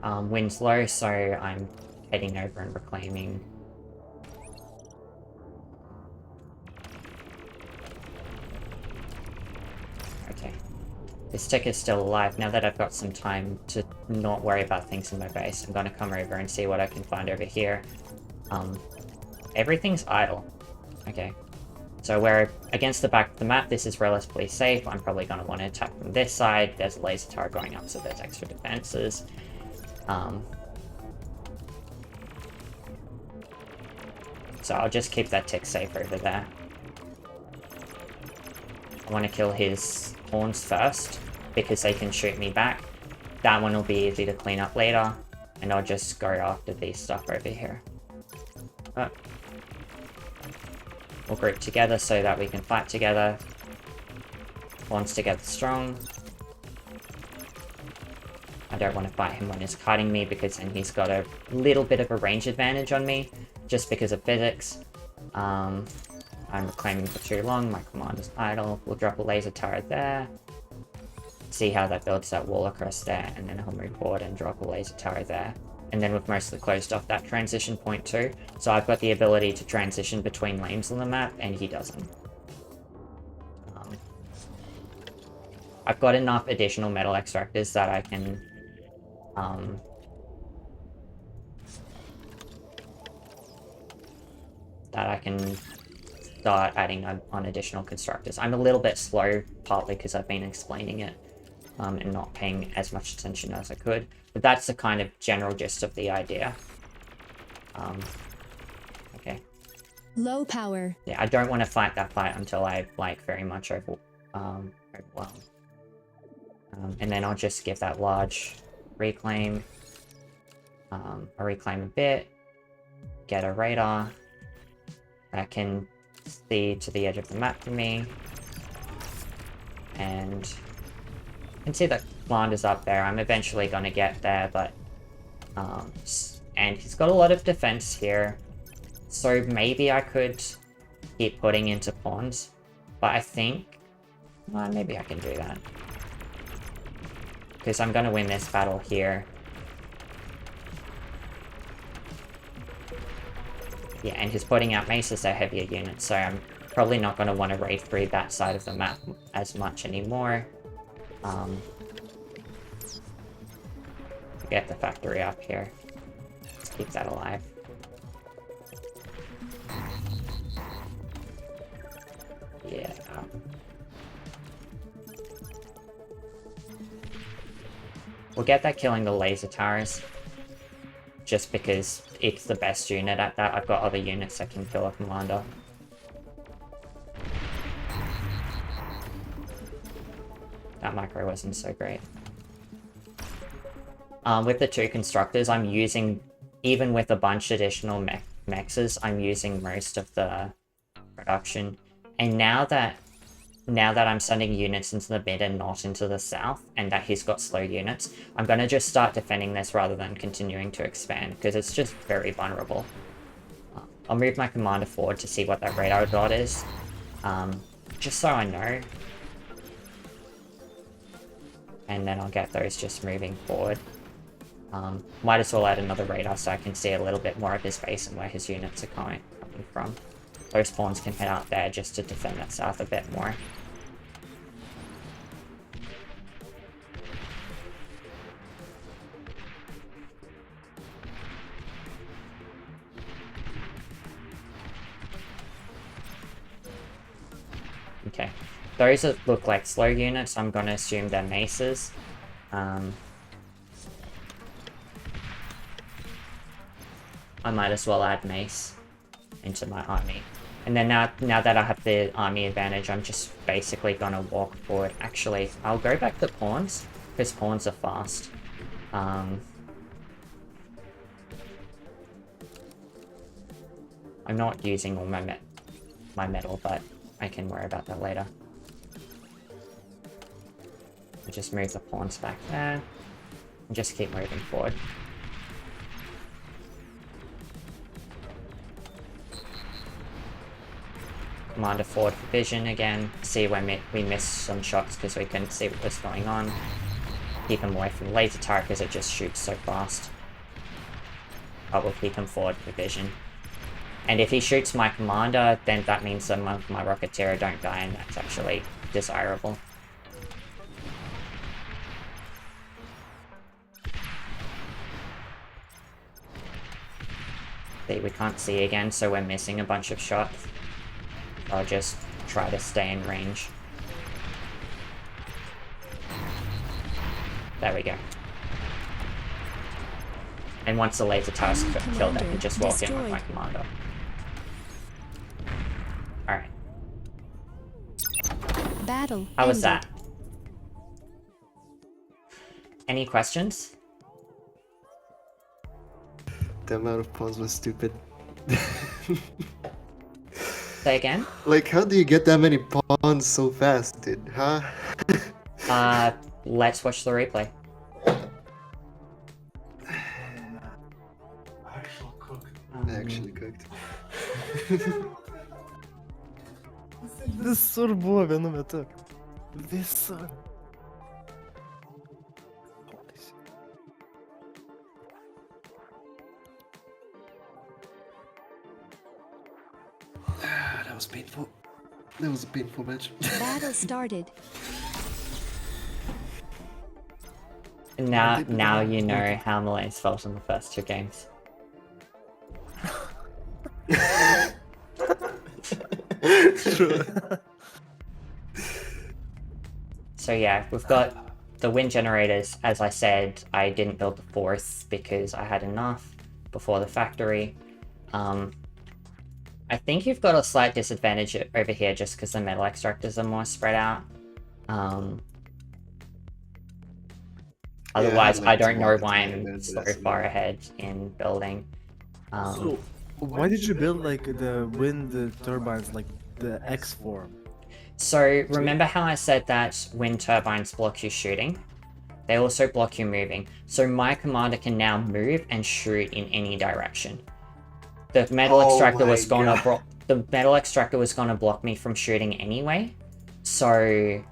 [SPEAKER 1] Wind's low, so I'm heading over and reclaiming. Okay. This tick is still alive. Now that I've got some time to not worry about things in my base, I'm gonna come over and see what I can find over here. Everything's idle. Okay. So we're against the back of the map. This is relatively safe. I'm probably going to want to attack from this side. There's a laser tower going up, so there's extra defenses. So I'll just keep that tick safe over there. I want to kill his pawns first, because they can shoot me back. That one will be easy to clean up later, and I'll just go after these stuff over here. We'll group together so that we can fight together. Pawns together strong. I don't want to fight him when he's kiting me, because then he's got a little bit of a range advantage on me, just because of physics. I'm reclaiming for too long, my commander's idle. We'll drop a laser turret there. See how that builds that wall across there, and then I'll move forward and drop a laser turret there. And then we've mostly closed off that transition point too. So I've got the ability to transition between lanes on the map, and he doesn't. I've got enough additional metal extractors that I can start adding on additional constructors. I'm a little bit slow, partly because I've been explaining it and not paying as much attention as I could. But that's the kind of general gist of the idea. Okay.
[SPEAKER 4] Low power.
[SPEAKER 1] Yeah, I don't want to fight that fight until I like very much overwhelmed. And then I'll just give that large reclaim. I'll reclaim a bit. Get a radar that can see to the edge of the map for me. And you can see that Flanders up there. I'm eventually going to get there, but and he's got a lot of defense here, so maybe I could keep putting into pawns, but I think maybe I can do that, because I'm going to win this battle here. Yeah, and he's putting out maces, they're heavier units, so I'm probably not going to want to raid through that side of the map as much anymore. Get the factory up here. Let's keep that alive. Yeah. We'll get that killing the laser towers, just because it's the best unit at that. I've got other units that can kill a commander. That micro wasn't so great. With the two constructors, I'm using, even with a bunch of additional mexes, I'm using most of the production. And now that I'm sending units into the mid and not into the south, and that he's got slow units, I'm going to just start defending this rather than continuing to expand, because it's just very vulnerable. I'll move my commander forward to see what that radar dot is, just so I know. And then I'll get those just moving forward. Might as well add another radar so I can see a little bit more of his base and where his units are coming from. Those pawns can head out there just to defend that south a bit more. Okay, those that look like slow units, I'm going to assume they're maces. I might as well add mace into my army. And then now that I have the army advantage, I'm just basically going to walk forward. Actually, I'll go back to pawns, because pawns are fast. I'm not using all my metal, but I can worry about that later. I'll just move the pawns back there, and just keep moving forward. Commander forward for vision again, see when we missed some shots because we couldn't see what was going on. Keep him away from the laser turret because it just shoots so fast. But we'll keep him forward for vision. And if he shoots my commander, then that means some of my Rocketeer don't die, and that's actually desirable. See, we can't see again, so we're missing a bunch of shots. I'll just try to stay in range. There we go. And once the laser task killed, I can just walk in with my commander. Alright.
[SPEAKER 4] Battle.
[SPEAKER 1] How was
[SPEAKER 4] ended.
[SPEAKER 1] that? Any questions?
[SPEAKER 2] The amount of pawns was stupid.
[SPEAKER 1] Say again?
[SPEAKER 2] Like, how do you get that many pawns so fast, dude? Huh?
[SPEAKER 1] Let's watch the replay.
[SPEAKER 2] Actually cooked.
[SPEAKER 3] Visur buvo vienu metu. Visur.
[SPEAKER 2] That was painful. That was a painful match.
[SPEAKER 4] Battle started.
[SPEAKER 1] Now you know how malaise felt in the first 2 games. So yeah, we've got the wind generators. As I said, I didn't build the 4th because I had enough before the factory. I think you've got a slight disadvantage over here just because the metal extractors are more spread out. Otherwise, I don't know why I'm so far ahead in building.
[SPEAKER 3] So, why did you build like the wind turbines, like the X form?
[SPEAKER 1] So remember how I said that wind turbines block you shooting? They also block you moving. So my commander can now move and shoot in any direction. The metal extractor was gonna block me from shooting anyway. So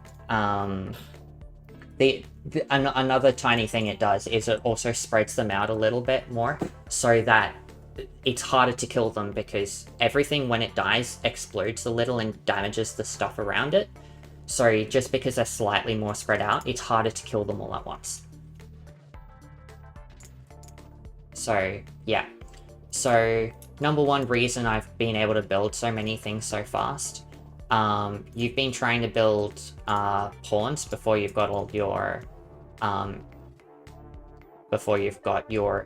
[SPEAKER 1] another tiny thing it does is it also spreads them out a little bit more so that it's harder to kill them because everything when it dies explodes a little and damages the stuff around it. So just because they're slightly more spread out, it's harder to kill them all at once. So yeah. So number one reason I've been able to build so many things so fast. You've been trying to build pawns before you've got all your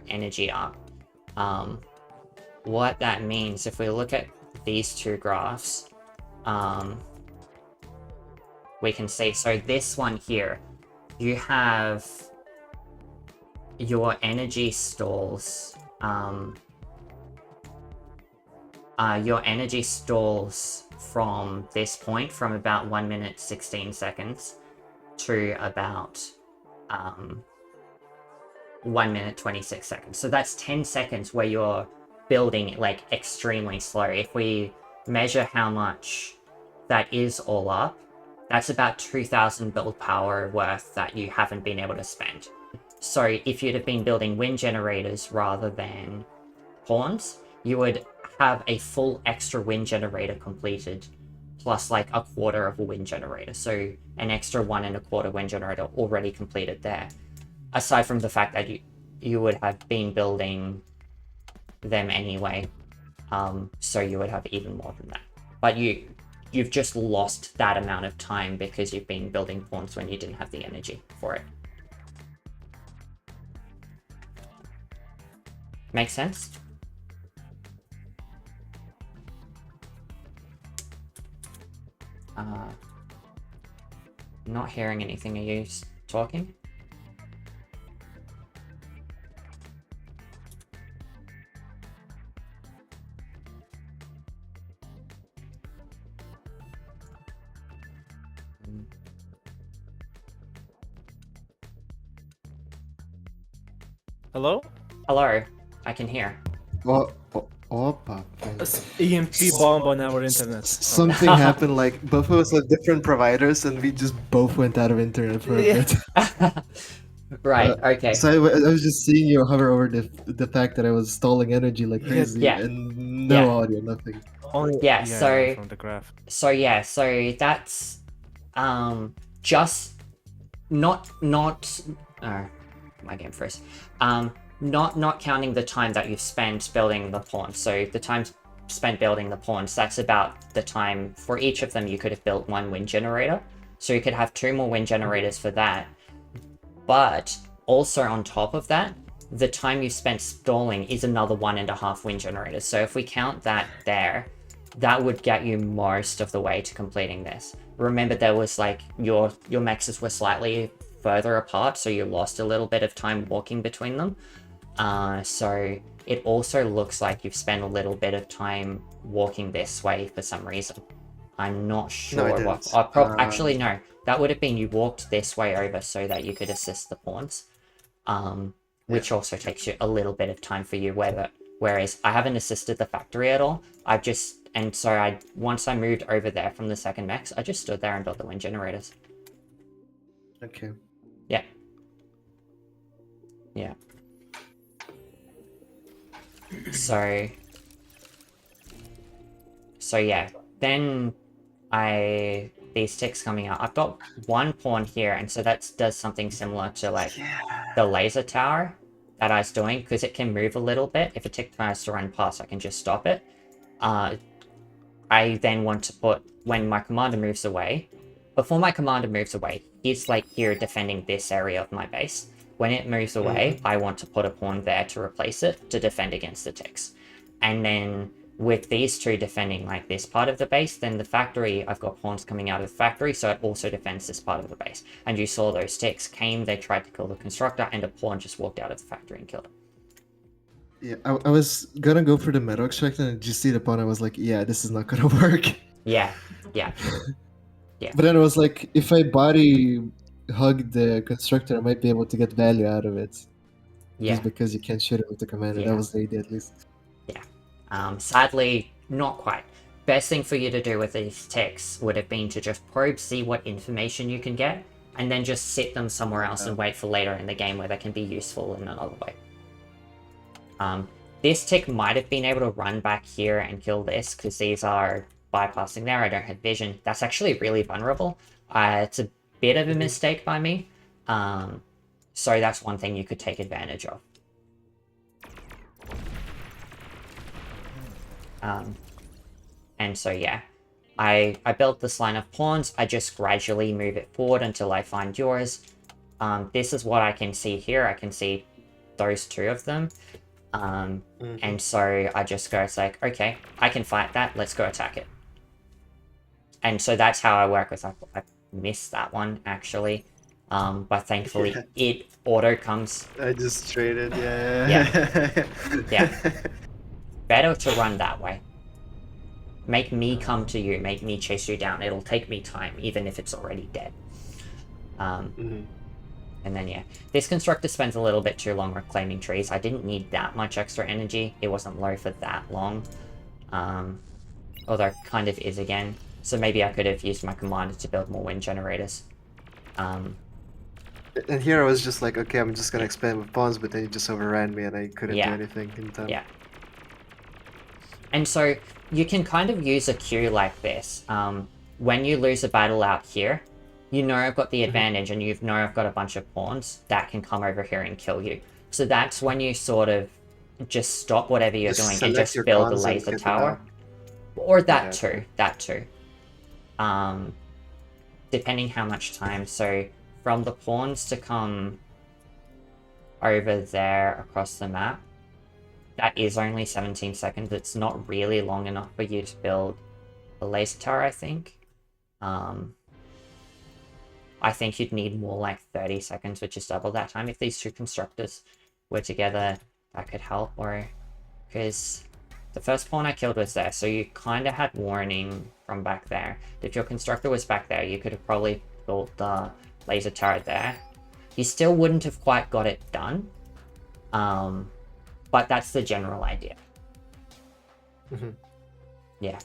[SPEAKER 1] energy up. What that means, if we look at these 2 graphs, we can see, so this one here, you have your energy stalls, from this point, from about 1 minute 16 seconds to about 1 minute 26 seconds. So that's 10 seconds where you're building like extremely slow. If we measure how much that is all up, that's about 2,000 build power worth that you haven't been able to spend. So if you'd have been building wind generators rather than pawns, you would have a full extra wind generator completed, plus like a quarter of a wind generator. So an extra 1 1/4 wind generator already completed there. Aside from the fact that you would have been building them anyway, so you would have even more than that. But you've just lost that amount of time because you've been building pawns when you didn't have the energy for it. Make sense? Not hearing anything. Are you talking?
[SPEAKER 3] Hello?
[SPEAKER 1] Hello, I can hear.
[SPEAKER 2] Opa.
[SPEAKER 3] EMP bomb on our internet.
[SPEAKER 2] Something happened, like both of us have different providers and we just both went out of internet for a bit.
[SPEAKER 1] Right, okay.
[SPEAKER 2] So I was just seeing you hover over the fact that I was stalling energy like crazy
[SPEAKER 1] Yeah.
[SPEAKER 2] and no audio, nothing.
[SPEAKER 3] Only,
[SPEAKER 1] Yeah, so
[SPEAKER 3] from the graph.
[SPEAKER 1] So that's just not my game first. not counting the time that you've spent building the pawns. So the time spent building the pawns, that's about the time for each of them you could have built 1 wind generator. So you could have 2 more wind generators for that. But also on top of that, the time you spent stalling is another 1.5 wind generators. So if we count that there, that would get you most of the way to completing this. Remember, there was like your mexes were slightly further apart, so you lost a little bit of time walking between them. So it also looks like you've spent a little bit of time walking this way for some reason. I'm not sure
[SPEAKER 2] No, I
[SPEAKER 1] what.
[SPEAKER 2] didn't.
[SPEAKER 1] Actually, no. That would have been you walked this way over so that you could assist the pawns. Which also takes you a little bit of time for you. Whereas I haven't assisted the factory at all. Once I moved over there from the second mex, I just stood there and built the wind generators.
[SPEAKER 2] Okay.
[SPEAKER 1] Yeah. Yeah. So yeah, then these ticks coming out. I've got 1 pawn here, and so that does something similar to like the laser tower that I was doing, because it can move a little bit. If a tick tries to run past, I can just stop it. I then want to put, when my commander moves away, before my commander moves away, he's like here defending this area of my base. When it moves away, I want to put a pawn there to replace it to defend against the ticks. And then with these two defending like this part of the base, then the factory, I've got pawns coming out of the factory, so it also defends this part of the base. And you saw those ticks came, they tried to kill the constructor, and a pawn just walked out of the factory and killed him.
[SPEAKER 2] Yeah, I was gonna go for the metal extractor and just see the pawn. I was like, yeah, this is not gonna work.
[SPEAKER 1] Yeah.
[SPEAKER 2] But then I was like, if I body hug the constructor, I might be able to get value out of it.
[SPEAKER 1] Yeah.
[SPEAKER 2] Just because you can't shoot it with the commander.
[SPEAKER 1] Yeah.
[SPEAKER 2] That was the idea, at least.
[SPEAKER 1] Sadly, not quite. Best thing for you to do with these ticks would have been to just probe, see what information you can get, and then just sit them somewhere else and wait for later in the game where they can be useful in another way. This tick might have been able to run back here and kill this, because these are bypassing there. I don't have vision. That's actually really vulnerable. It's a bit of a mistake by me. So that's one thing you could take advantage of. And so yeah, I built this line of pawns. I just gradually move it forward until I find yours. This is what I can see here. I can see those 2 of them. And so I just go, it's like, okay, I can fight that. Let's go attack it. And so that's how I work with. I missed that one actually. But thankfully it auto comes.
[SPEAKER 2] I just traded, yeah.
[SPEAKER 1] Better to run that way. Make me come to you, make me chase you down. It'll take me time, even if it's already dead. And then yeah, this constructor spends a little bit too long reclaiming trees. I didn't need that much extra energy. It wasn't low for that long. Although it kind of is again. So maybe I could have used my commander to build more wind generators.
[SPEAKER 2] And here I was just like, okay, I'm just gonna expand with pawns, but then you just overran me and I couldn't do anything in time.
[SPEAKER 1] Yeah. And so you can kind of use a queue like this. When you lose a battle out here, you know I've got the advantage, and you know I've got a bunch of pawns that can come over here and kill you. So that's when you sort of just stop whatever you're doing and just build the laser tower. Or that too. Depending how much time. So from the pawns to come over there across the map, that is only 17 seconds. It's not really long enough for you to build a laser tower, I think. I think you'd need more like 30 seconds, which is double that time. If these 2 constructors were together, that could help. Or because the first pawn I killed was there, so you kind of had warning from back there. If your constructor was back there, you could have probably built the laser tower there. You still wouldn't have quite got it done. But that's the general idea. Yeah.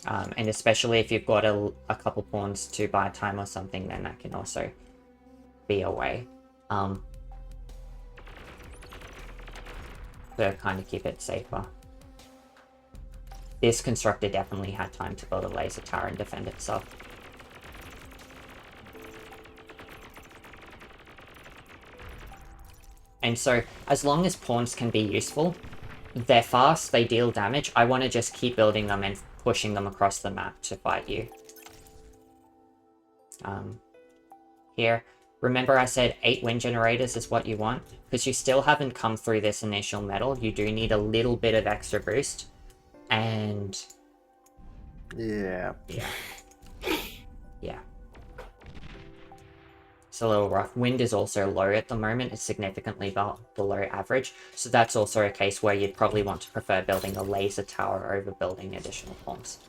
[SPEAKER 1] And especially if you've got a couple pawns to buy time or something, then that can also be a way. To kind of keep it safer. This constructor definitely had time to build a laser tower and defend itself. And so, as long as pawns can be useful, they're fast, they deal damage, I want to just keep building them and pushing them across the map to fight you. Here, remember I said 8 wind generators is what you want? Because you still haven't come through this initial metal, you do need a little bit of extra boost. And...
[SPEAKER 2] Yeah.
[SPEAKER 1] Yeah. It's a little rough. Wind is also low at the moment, it's significantly below average, so that's also a case where you'd probably want to prefer building a laser tower over building additional pawns.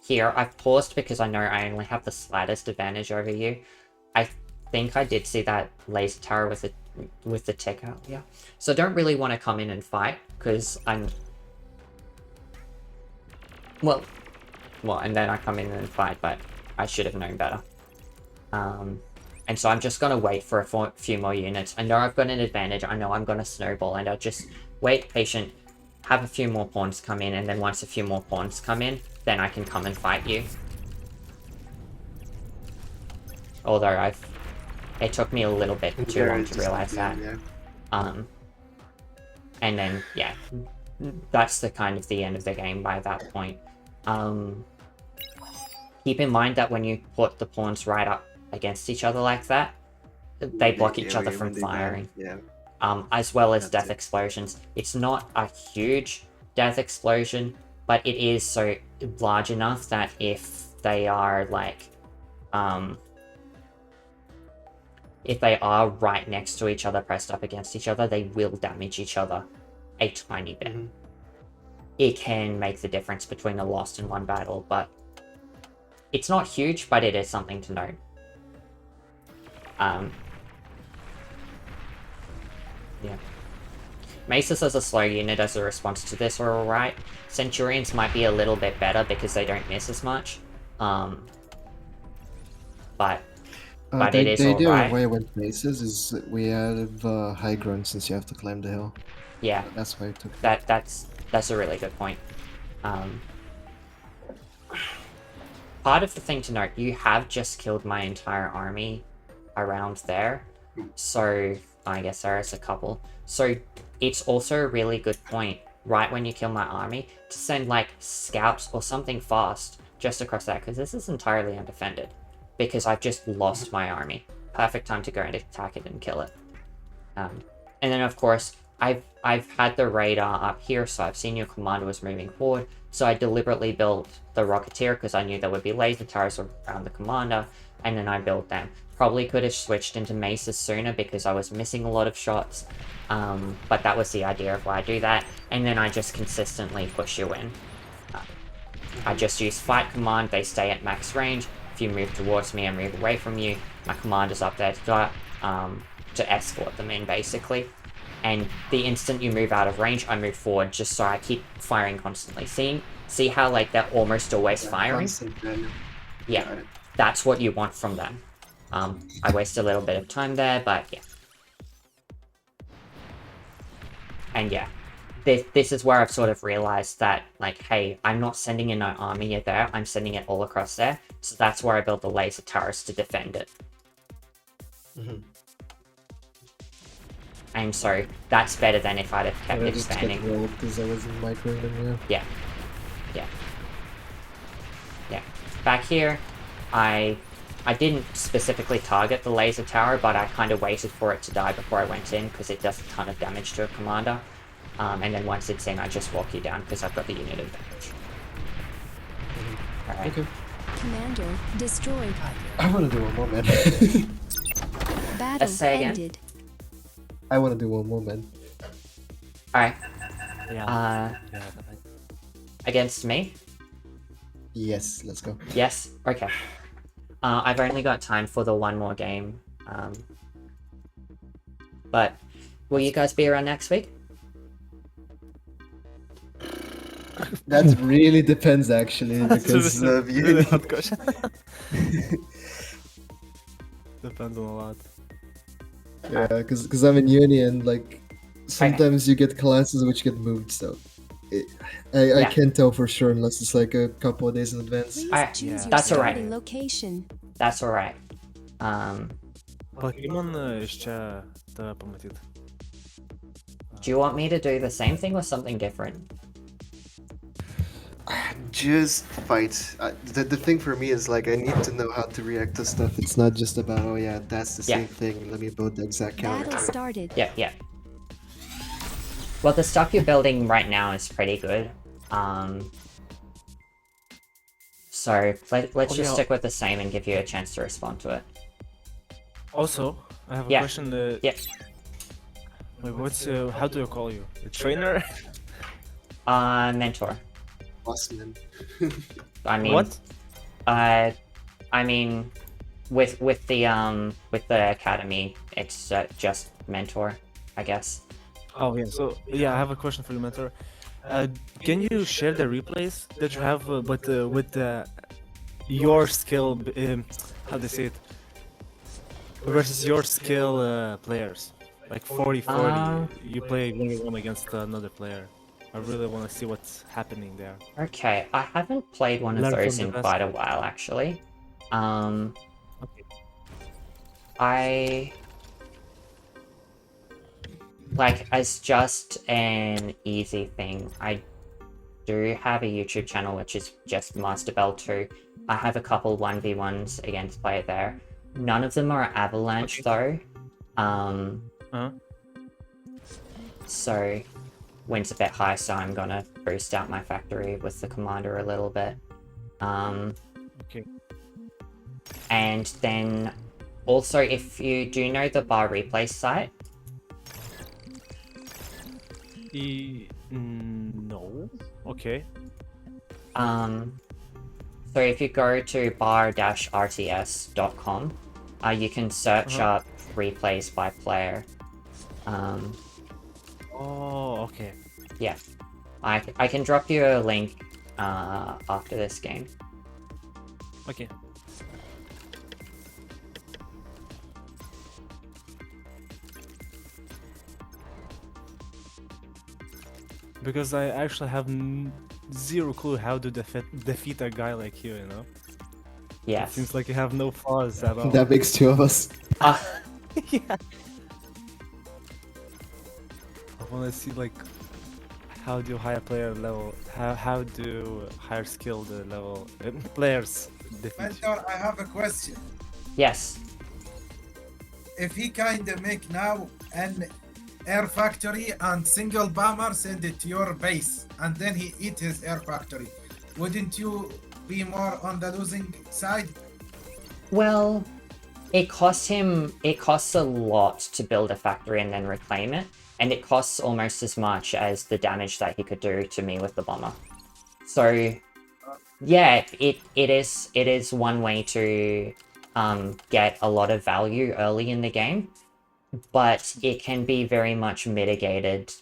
[SPEAKER 1] Here, I've paused because I know I only have the slightest advantage over you. I think I did see that laser tower with the tick out, yeah. So don't really want to come in and fight, because I'm... Well, and then I come in and fight, but I should have known better. And so I'm just going to wait for a few more units. I know I've got an advantage, I know I'm going to snowball, and I'll just wait patient, have a few more pawns come in, and then once a few more pawns come in, then I can come and fight you. Although it took me a little bit too long to realize that.
[SPEAKER 2] Yeah.
[SPEAKER 1] And then, yeah, that's the kind of the end of the game by that point. Keep in mind that when you put the pawns right up against each other like that, they block each other from firing.
[SPEAKER 2] Yeah.
[SPEAKER 1] As well as
[SPEAKER 2] That's
[SPEAKER 1] death explosions. It's not a huge death explosion, but it is so large enough that if they are like, if they are right next to each other, pressed up against each other, they will damage each other a tiny bit.
[SPEAKER 2] Mm-hmm.
[SPEAKER 1] It can make the difference between a lost and won battle, but it's not huge, but it is something to note. Yeah. Maces as a slow unit as a response to this are alright. Centurions might be a little bit better because they don't miss as much. But it is
[SPEAKER 2] the idea
[SPEAKER 1] alright.
[SPEAKER 2] of why I went maces is that we have high ground since you have to climb the hill.
[SPEAKER 1] Yeah,
[SPEAKER 2] That's why I took
[SPEAKER 1] that's a really good point. Part of the thing to note, you have just killed my entire army around there. So, I guess there is a couple. So, it's also a really good point, right when you kill my army, to send, like, scouts or something fast just across that, because this is entirely undefended. Because I've just lost my army. Perfect time to go and attack it and kill it. And then, of course, I've had the radar up here, so I've seen your commander was moving forward, so I deliberately built the Rocketeer because I knew there would be laser towers around the commander, and then I built them. Probably could have switched into maces sooner because I was missing a lot of shots, but that was the idea of why I do that, and then I just consistently push you in. I just use fight command, they stay at max range. If you move towards me, I move away from you. My commander's up there to escort them in, basically. And the instant you move out of range, I move forward just so I keep firing constantly. See how, like, they're almost always firing? Yeah, that's what you want from them. I waste a little bit of time there, but yeah. And yeah, this is where I've sort of realized that, like, hey, I'm not sending in an army there, I'm sending it all across there. So that's where I built the laser towers to defend it.
[SPEAKER 2] Mm-hmm.
[SPEAKER 1] And so that's better than if I'd have kept
[SPEAKER 2] I just
[SPEAKER 1] expanding.
[SPEAKER 2] got rolled because I wasn't microing them, yeah.
[SPEAKER 1] Yeah. Back here, I didn't specifically target the laser tower, but I kind of waited for it to die before I went in because it does a ton of damage to a commander. And then once it's in, I just walk you down because I've got the unit advantage. Alright.
[SPEAKER 2] Okay.
[SPEAKER 4] Commander destroyed.
[SPEAKER 2] I want to do one more, man.
[SPEAKER 4] Battle
[SPEAKER 1] say again?
[SPEAKER 4] ended.
[SPEAKER 2] I want to do one more, man.
[SPEAKER 1] Alright.
[SPEAKER 3] Yeah.
[SPEAKER 1] Against me?
[SPEAKER 2] Yes, let's go.
[SPEAKER 1] Yes? Okay. I've only got time for the one more game. But will you guys be around next week?
[SPEAKER 2] That really depends, actually, because of
[SPEAKER 3] Really
[SPEAKER 2] you.
[SPEAKER 3] hard question. Depends on a lot.
[SPEAKER 2] Yeah, because I'm in uni and, like, sometimes you get classes which get moved, so I can't tell for sure unless it's like a couple of days in advance.
[SPEAKER 4] Please
[SPEAKER 1] Alright,
[SPEAKER 4] choose your
[SPEAKER 1] that's alright.
[SPEAKER 4] starting location.
[SPEAKER 1] That's alright.
[SPEAKER 3] Pokemon iš čia tave pamatyt.
[SPEAKER 1] Do you want me to do the same thing or something different?
[SPEAKER 2] Just fight. The thing for me is like I need to know how to react to stuff. It's not just about, oh yeah, that's the
[SPEAKER 1] Yeah.
[SPEAKER 2] same thing. Let me build the exact
[SPEAKER 4] Battle
[SPEAKER 2] character.
[SPEAKER 4] started.
[SPEAKER 1] Yeah. Well, the stuff you're building right now is pretty good. So let's just stick with the same and give you a chance to respond to it.
[SPEAKER 3] Also, I have a
[SPEAKER 1] Yeah.
[SPEAKER 3] question.
[SPEAKER 1] Yeah.
[SPEAKER 3] Wait, what's how do you call you? A trainer?
[SPEAKER 1] Mentor.
[SPEAKER 2] Bossman.
[SPEAKER 1] I mean,
[SPEAKER 3] What?
[SPEAKER 1] I mean, with the academy, it's just mentor, I guess.
[SPEAKER 3] Oh yeah. So yeah, I have a question for you, mentor. Can you share the replays that you have, but with your skill? How do they say it? Versus your skill players, like 40-40. You play 1v1 against another player. I really want to see what's happening there.
[SPEAKER 1] Okay, I haven't played one of
[SPEAKER 3] Learn
[SPEAKER 1] those
[SPEAKER 3] from
[SPEAKER 1] in
[SPEAKER 3] the best.
[SPEAKER 1] quite a while, actually.
[SPEAKER 3] Okay.
[SPEAKER 1] I like, as just an easy thing, I do have a YouTube channel which is just MasterBell2. I have a couple 1v1s against player there. None of them are Avalanche though. So wind's a bit high, so I'm gonna boost out my factory with the commander a little bit.
[SPEAKER 3] Okay.
[SPEAKER 1] And then also, if you do know the bar replay site,
[SPEAKER 3] No. Okay.
[SPEAKER 1] so if you go to bar-rts.com, you can search up replays by player.
[SPEAKER 3] Oh, okay.
[SPEAKER 1] Yeah, I can drop you a link after this game.
[SPEAKER 3] Okay. Because I actually have zero clue how to defeat a guy like you, you know?
[SPEAKER 1] Yeah.
[SPEAKER 3] It seems like you have no flaws at all.
[SPEAKER 2] That makes two of us.
[SPEAKER 3] Yeah. I want to see like how do higher player level, how do higher skilled level players defeat you.
[SPEAKER 5] Mentor, I have a question.
[SPEAKER 1] Yes.
[SPEAKER 5] If he kind of make now an air factory and single bomber send it to your base and then he eat his air factory, wouldn't you be more on the losing side?
[SPEAKER 1] Well, it costs a lot to build a factory and then reclaim it, and it costs almost as much as the damage that he could do to me with the bomber. So, yeah, it is one way to get a lot of value early in the game, but it can be very much mitigated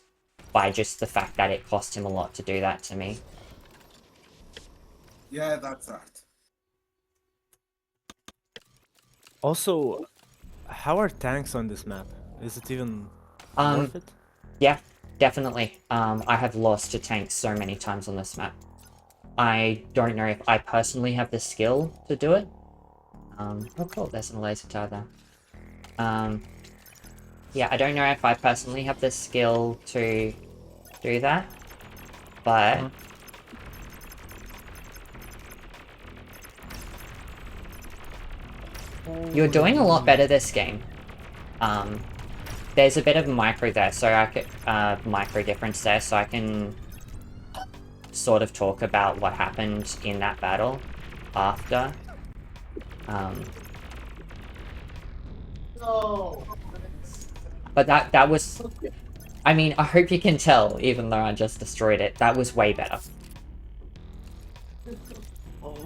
[SPEAKER 1] by just the fact that it cost him a lot to do that to me.
[SPEAKER 5] Yeah, that's right.
[SPEAKER 3] Also, how are tanks on this map? Is it even
[SPEAKER 1] Um,
[SPEAKER 3] worth it?
[SPEAKER 1] Yeah, definitely. I have lost to tanks so many times on this map. I don't know if I personally have the skill to do it. Oh cool, there's an laser tower there. Yeah, I don't know if I personally have the skill to do that, but you're doing a lot better this game. There's a bit of micro there, so I could micro difference there, so I can sort of talk about what happened in that battle after. But that was, I mean, I hope you can tell, even though I just destroyed it, that was way better.
[SPEAKER 3] Oh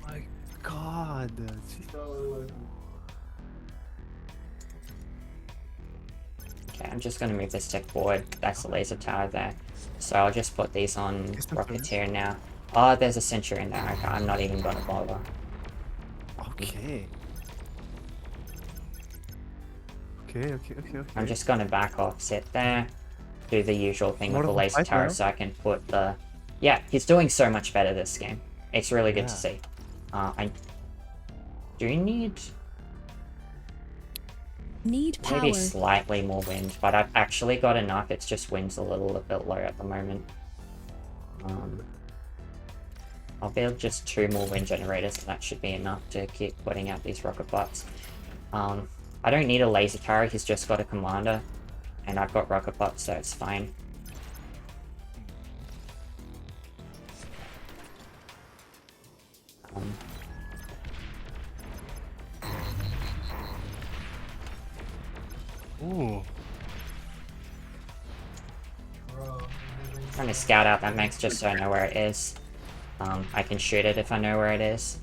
[SPEAKER 3] my god.
[SPEAKER 1] Okay, I'm just gonna move this tech forward. That's the laser tower there. So I'll just put these on Rocketeer now. Oh, there's a Centurion there. Okay, I'm not even gonna bother.
[SPEAKER 3] Okay. Okay.
[SPEAKER 1] I'm just gonna back off, sit there, do the usual thing
[SPEAKER 3] More
[SPEAKER 1] with the
[SPEAKER 3] of a
[SPEAKER 1] laser
[SPEAKER 3] fight
[SPEAKER 1] tower
[SPEAKER 3] now?
[SPEAKER 1] so I can put the... Yeah, he's doing so much better this game. It's really good to
[SPEAKER 3] Yeah.
[SPEAKER 1] see. I do need...
[SPEAKER 4] Need power.
[SPEAKER 1] Maybe slightly more wind, but I've actually got enough. It's just wind's a little bit low at the moment. I'll build just 2 more wind generators, and that should be enough to keep putting out these rocket bots. I don't need a laser carrier, he's just got a commander, and I've got rocket bots, so it's fine.
[SPEAKER 3] Ooh.
[SPEAKER 1] Trying to scout out that max just so I know where it is. I can shoot it if I know where it is.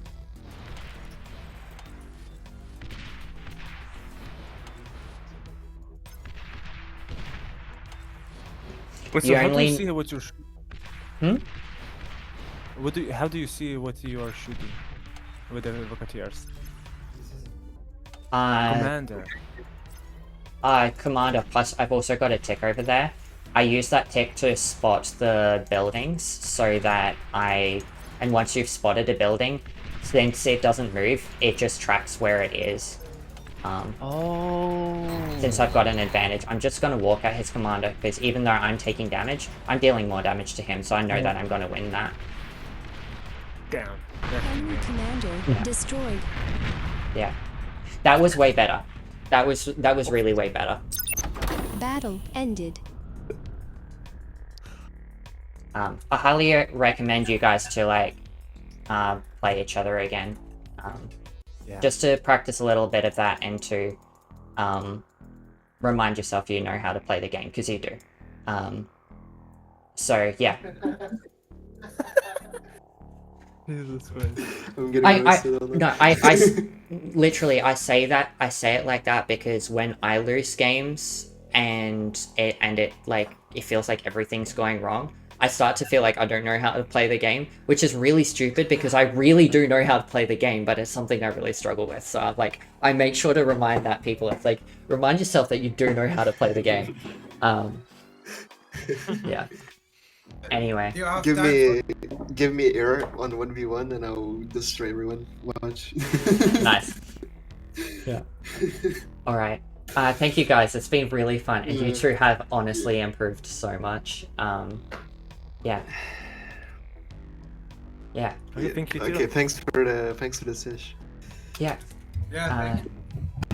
[SPEAKER 3] Wait, so
[SPEAKER 1] You
[SPEAKER 3] how do
[SPEAKER 1] only-
[SPEAKER 3] you see what you're
[SPEAKER 1] Hmm?
[SPEAKER 3] how do you see what you are shooting with the Rocketeers? Commander.
[SPEAKER 1] Commander, plus I've also got a tick over there. I use that tick to spot the buildings so that and once you've spotted a building, since it doesn't move, it just tracks where it is. Since I've got an advantage, I'm just going to walk at his commander, because even though I'm taking damage, I'm dealing more damage to him, so I know that I'm going to win that.
[SPEAKER 3] Down.
[SPEAKER 4] Enemy commander
[SPEAKER 1] Yeah.
[SPEAKER 4] destroyed.
[SPEAKER 1] Yeah. That was way better. That was really way better.
[SPEAKER 4] Battle ended.
[SPEAKER 1] I highly recommend you guys to play each other again.
[SPEAKER 3] Yeah.
[SPEAKER 1] Just to practice a little bit of that and to remind yourself you know how to play the game, because you do. So yeah.
[SPEAKER 3] Jesus Christ.
[SPEAKER 2] I'm getting roasted on that.
[SPEAKER 1] Literally, I say it like that because when I lose games and it feels like everything's going wrong, I start to feel like I don't know how to play the game, which is really stupid because I really do know how to play the game, but it's something I really struggle with. So I make sure to remind that people, it's like, remind yourself that you do know how to play the game. Yeah. Anyway.
[SPEAKER 5] You have
[SPEAKER 2] Give
[SPEAKER 5] time
[SPEAKER 2] me error on 1v1 and I'll destroy everyone. Watch.
[SPEAKER 1] Nice. Yeah. All right. Thank you guys. It's been really fun, and you two have honestly improved so much. Yeah. Yeah.
[SPEAKER 3] Okay, thank you too.
[SPEAKER 2] Okay, thanks for the sesh.
[SPEAKER 1] Yeah.
[SPEAKER 5] Yeah, thank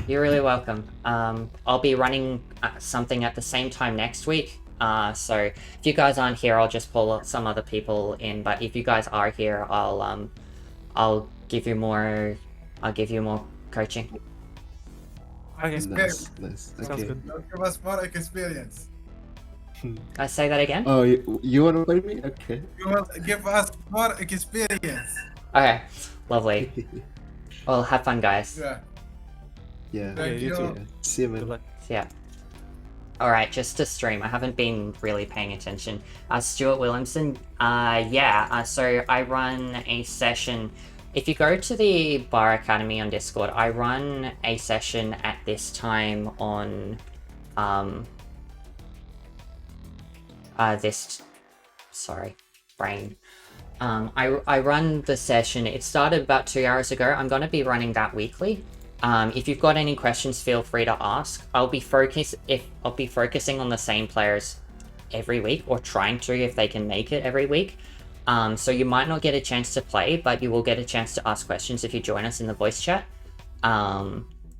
[SPEAKER 1] You're really welcome. I'll be running something at the same time next week. So if you guys aren't here, I'll just pull some other people in. But if you guys are here, I'll give you more. I'll give you more coaching.
[SPEAKER 3] Okay.
[SPEAKER 2] Nice.
[SPEAKER 3] Sounds
[SPEAKER 2] Okay.
[SPEAKER 3] good.
[SPEAKER 5] you. Give us more experience.
[SPEAKER 1] I say that again.
[SPEAKER 2] Oh, you want to play me? Okay.
[SPEAKER 5] You will give us more experience.
[SPEAKER 1] Okay. Lovely. Well, have fun, guys.
[SPEAKER 5] Yeah.
[SPEAKER 2] Yeah.
[SPEAKER 5] Thank
[SPEAKER 3] you
[SPEAKER 5] you.
[SPEAKER 3] too.
[SPEAKER 2] Yeah. See you,
[SPEAKER 3] Good
[SPEAKER 2] man.
[SPEAKER 3] luck.
[SPEAKER 1] Yeah. Alright, just to stream. I haven't been really paying attention. Stuart Williamson, so I run a session. If you go to the Bar Academy on Discord, I run a session at this time on, brain. I run the session. It started about 2 hours ago. I'm going to be running that weekly. If you've got any questions, feel free to ask. I'll be focusing on the same players every week, or trying to if they can make it every week. So you might not get a chance to play, but you will get a chance to ask questions if you join us in the voice chat.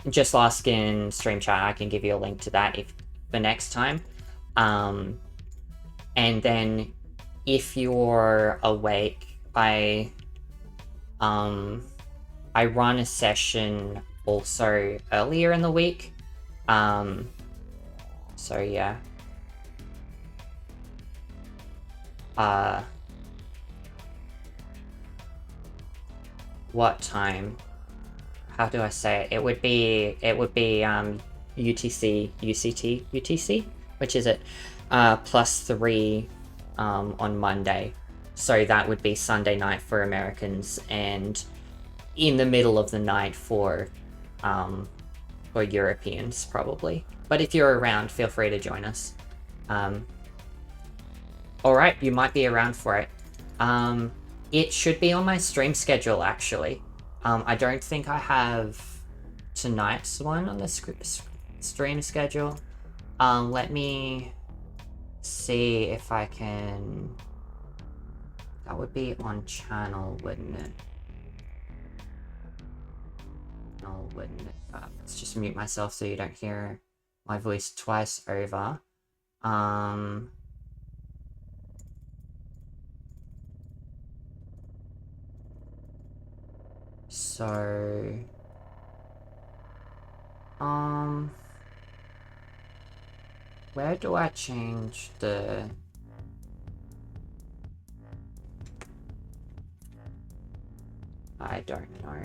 [SPEAKER 1] Just ask in stream chat. I can give you a link to that for next time. And then if you're awake, I run a session also earlier in the week. So yeah. What time? How do I say it? It would be UTC, which is it? +3 on Monday. So that would be Sunday night for Americans, and in the middle of the night for Europeans, probably. But if you're around, feel free to join us. Alright, you might be around for it. It should be on my stream schedule, actually. I don't think I have tonight's one on the stream schedule. Let me see if I can... That would be on channel, wouldn't it? No, wouldn't it? Let's just mute myself so you don't hear my voice twice over. So... Where do I change the... I don't know.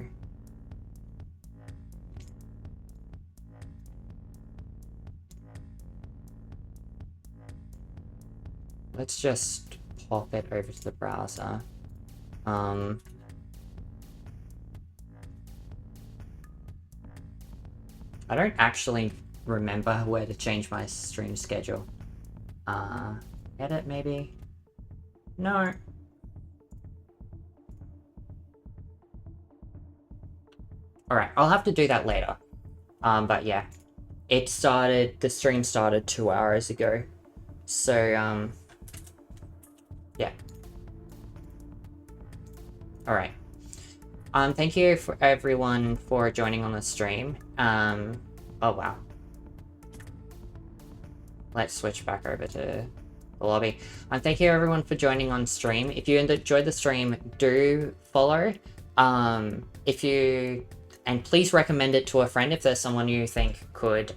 [SPEAKER 1] Let's just pop it over to the browser. I don't actually remember where to change my stream schedule. Edit maybe? No. Alright, I'll have to do that later. But yeah. The stream started 2 hours ago. So, yeah. Alright. Thank you for everyone for joining on the stream. Oh wow. Let's switch back over to the lobby. Thank you everyone for joining on stream. If you enjoyed the stream, do follow. And please recommend it to a friend if there's someone you think could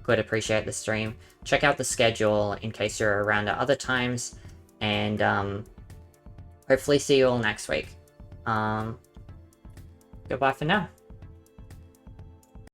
[SPEAKER 1] appreciate the stream. Check out the schedule in case you're around at other times, and hopefully see you all next week. Goodbye for now.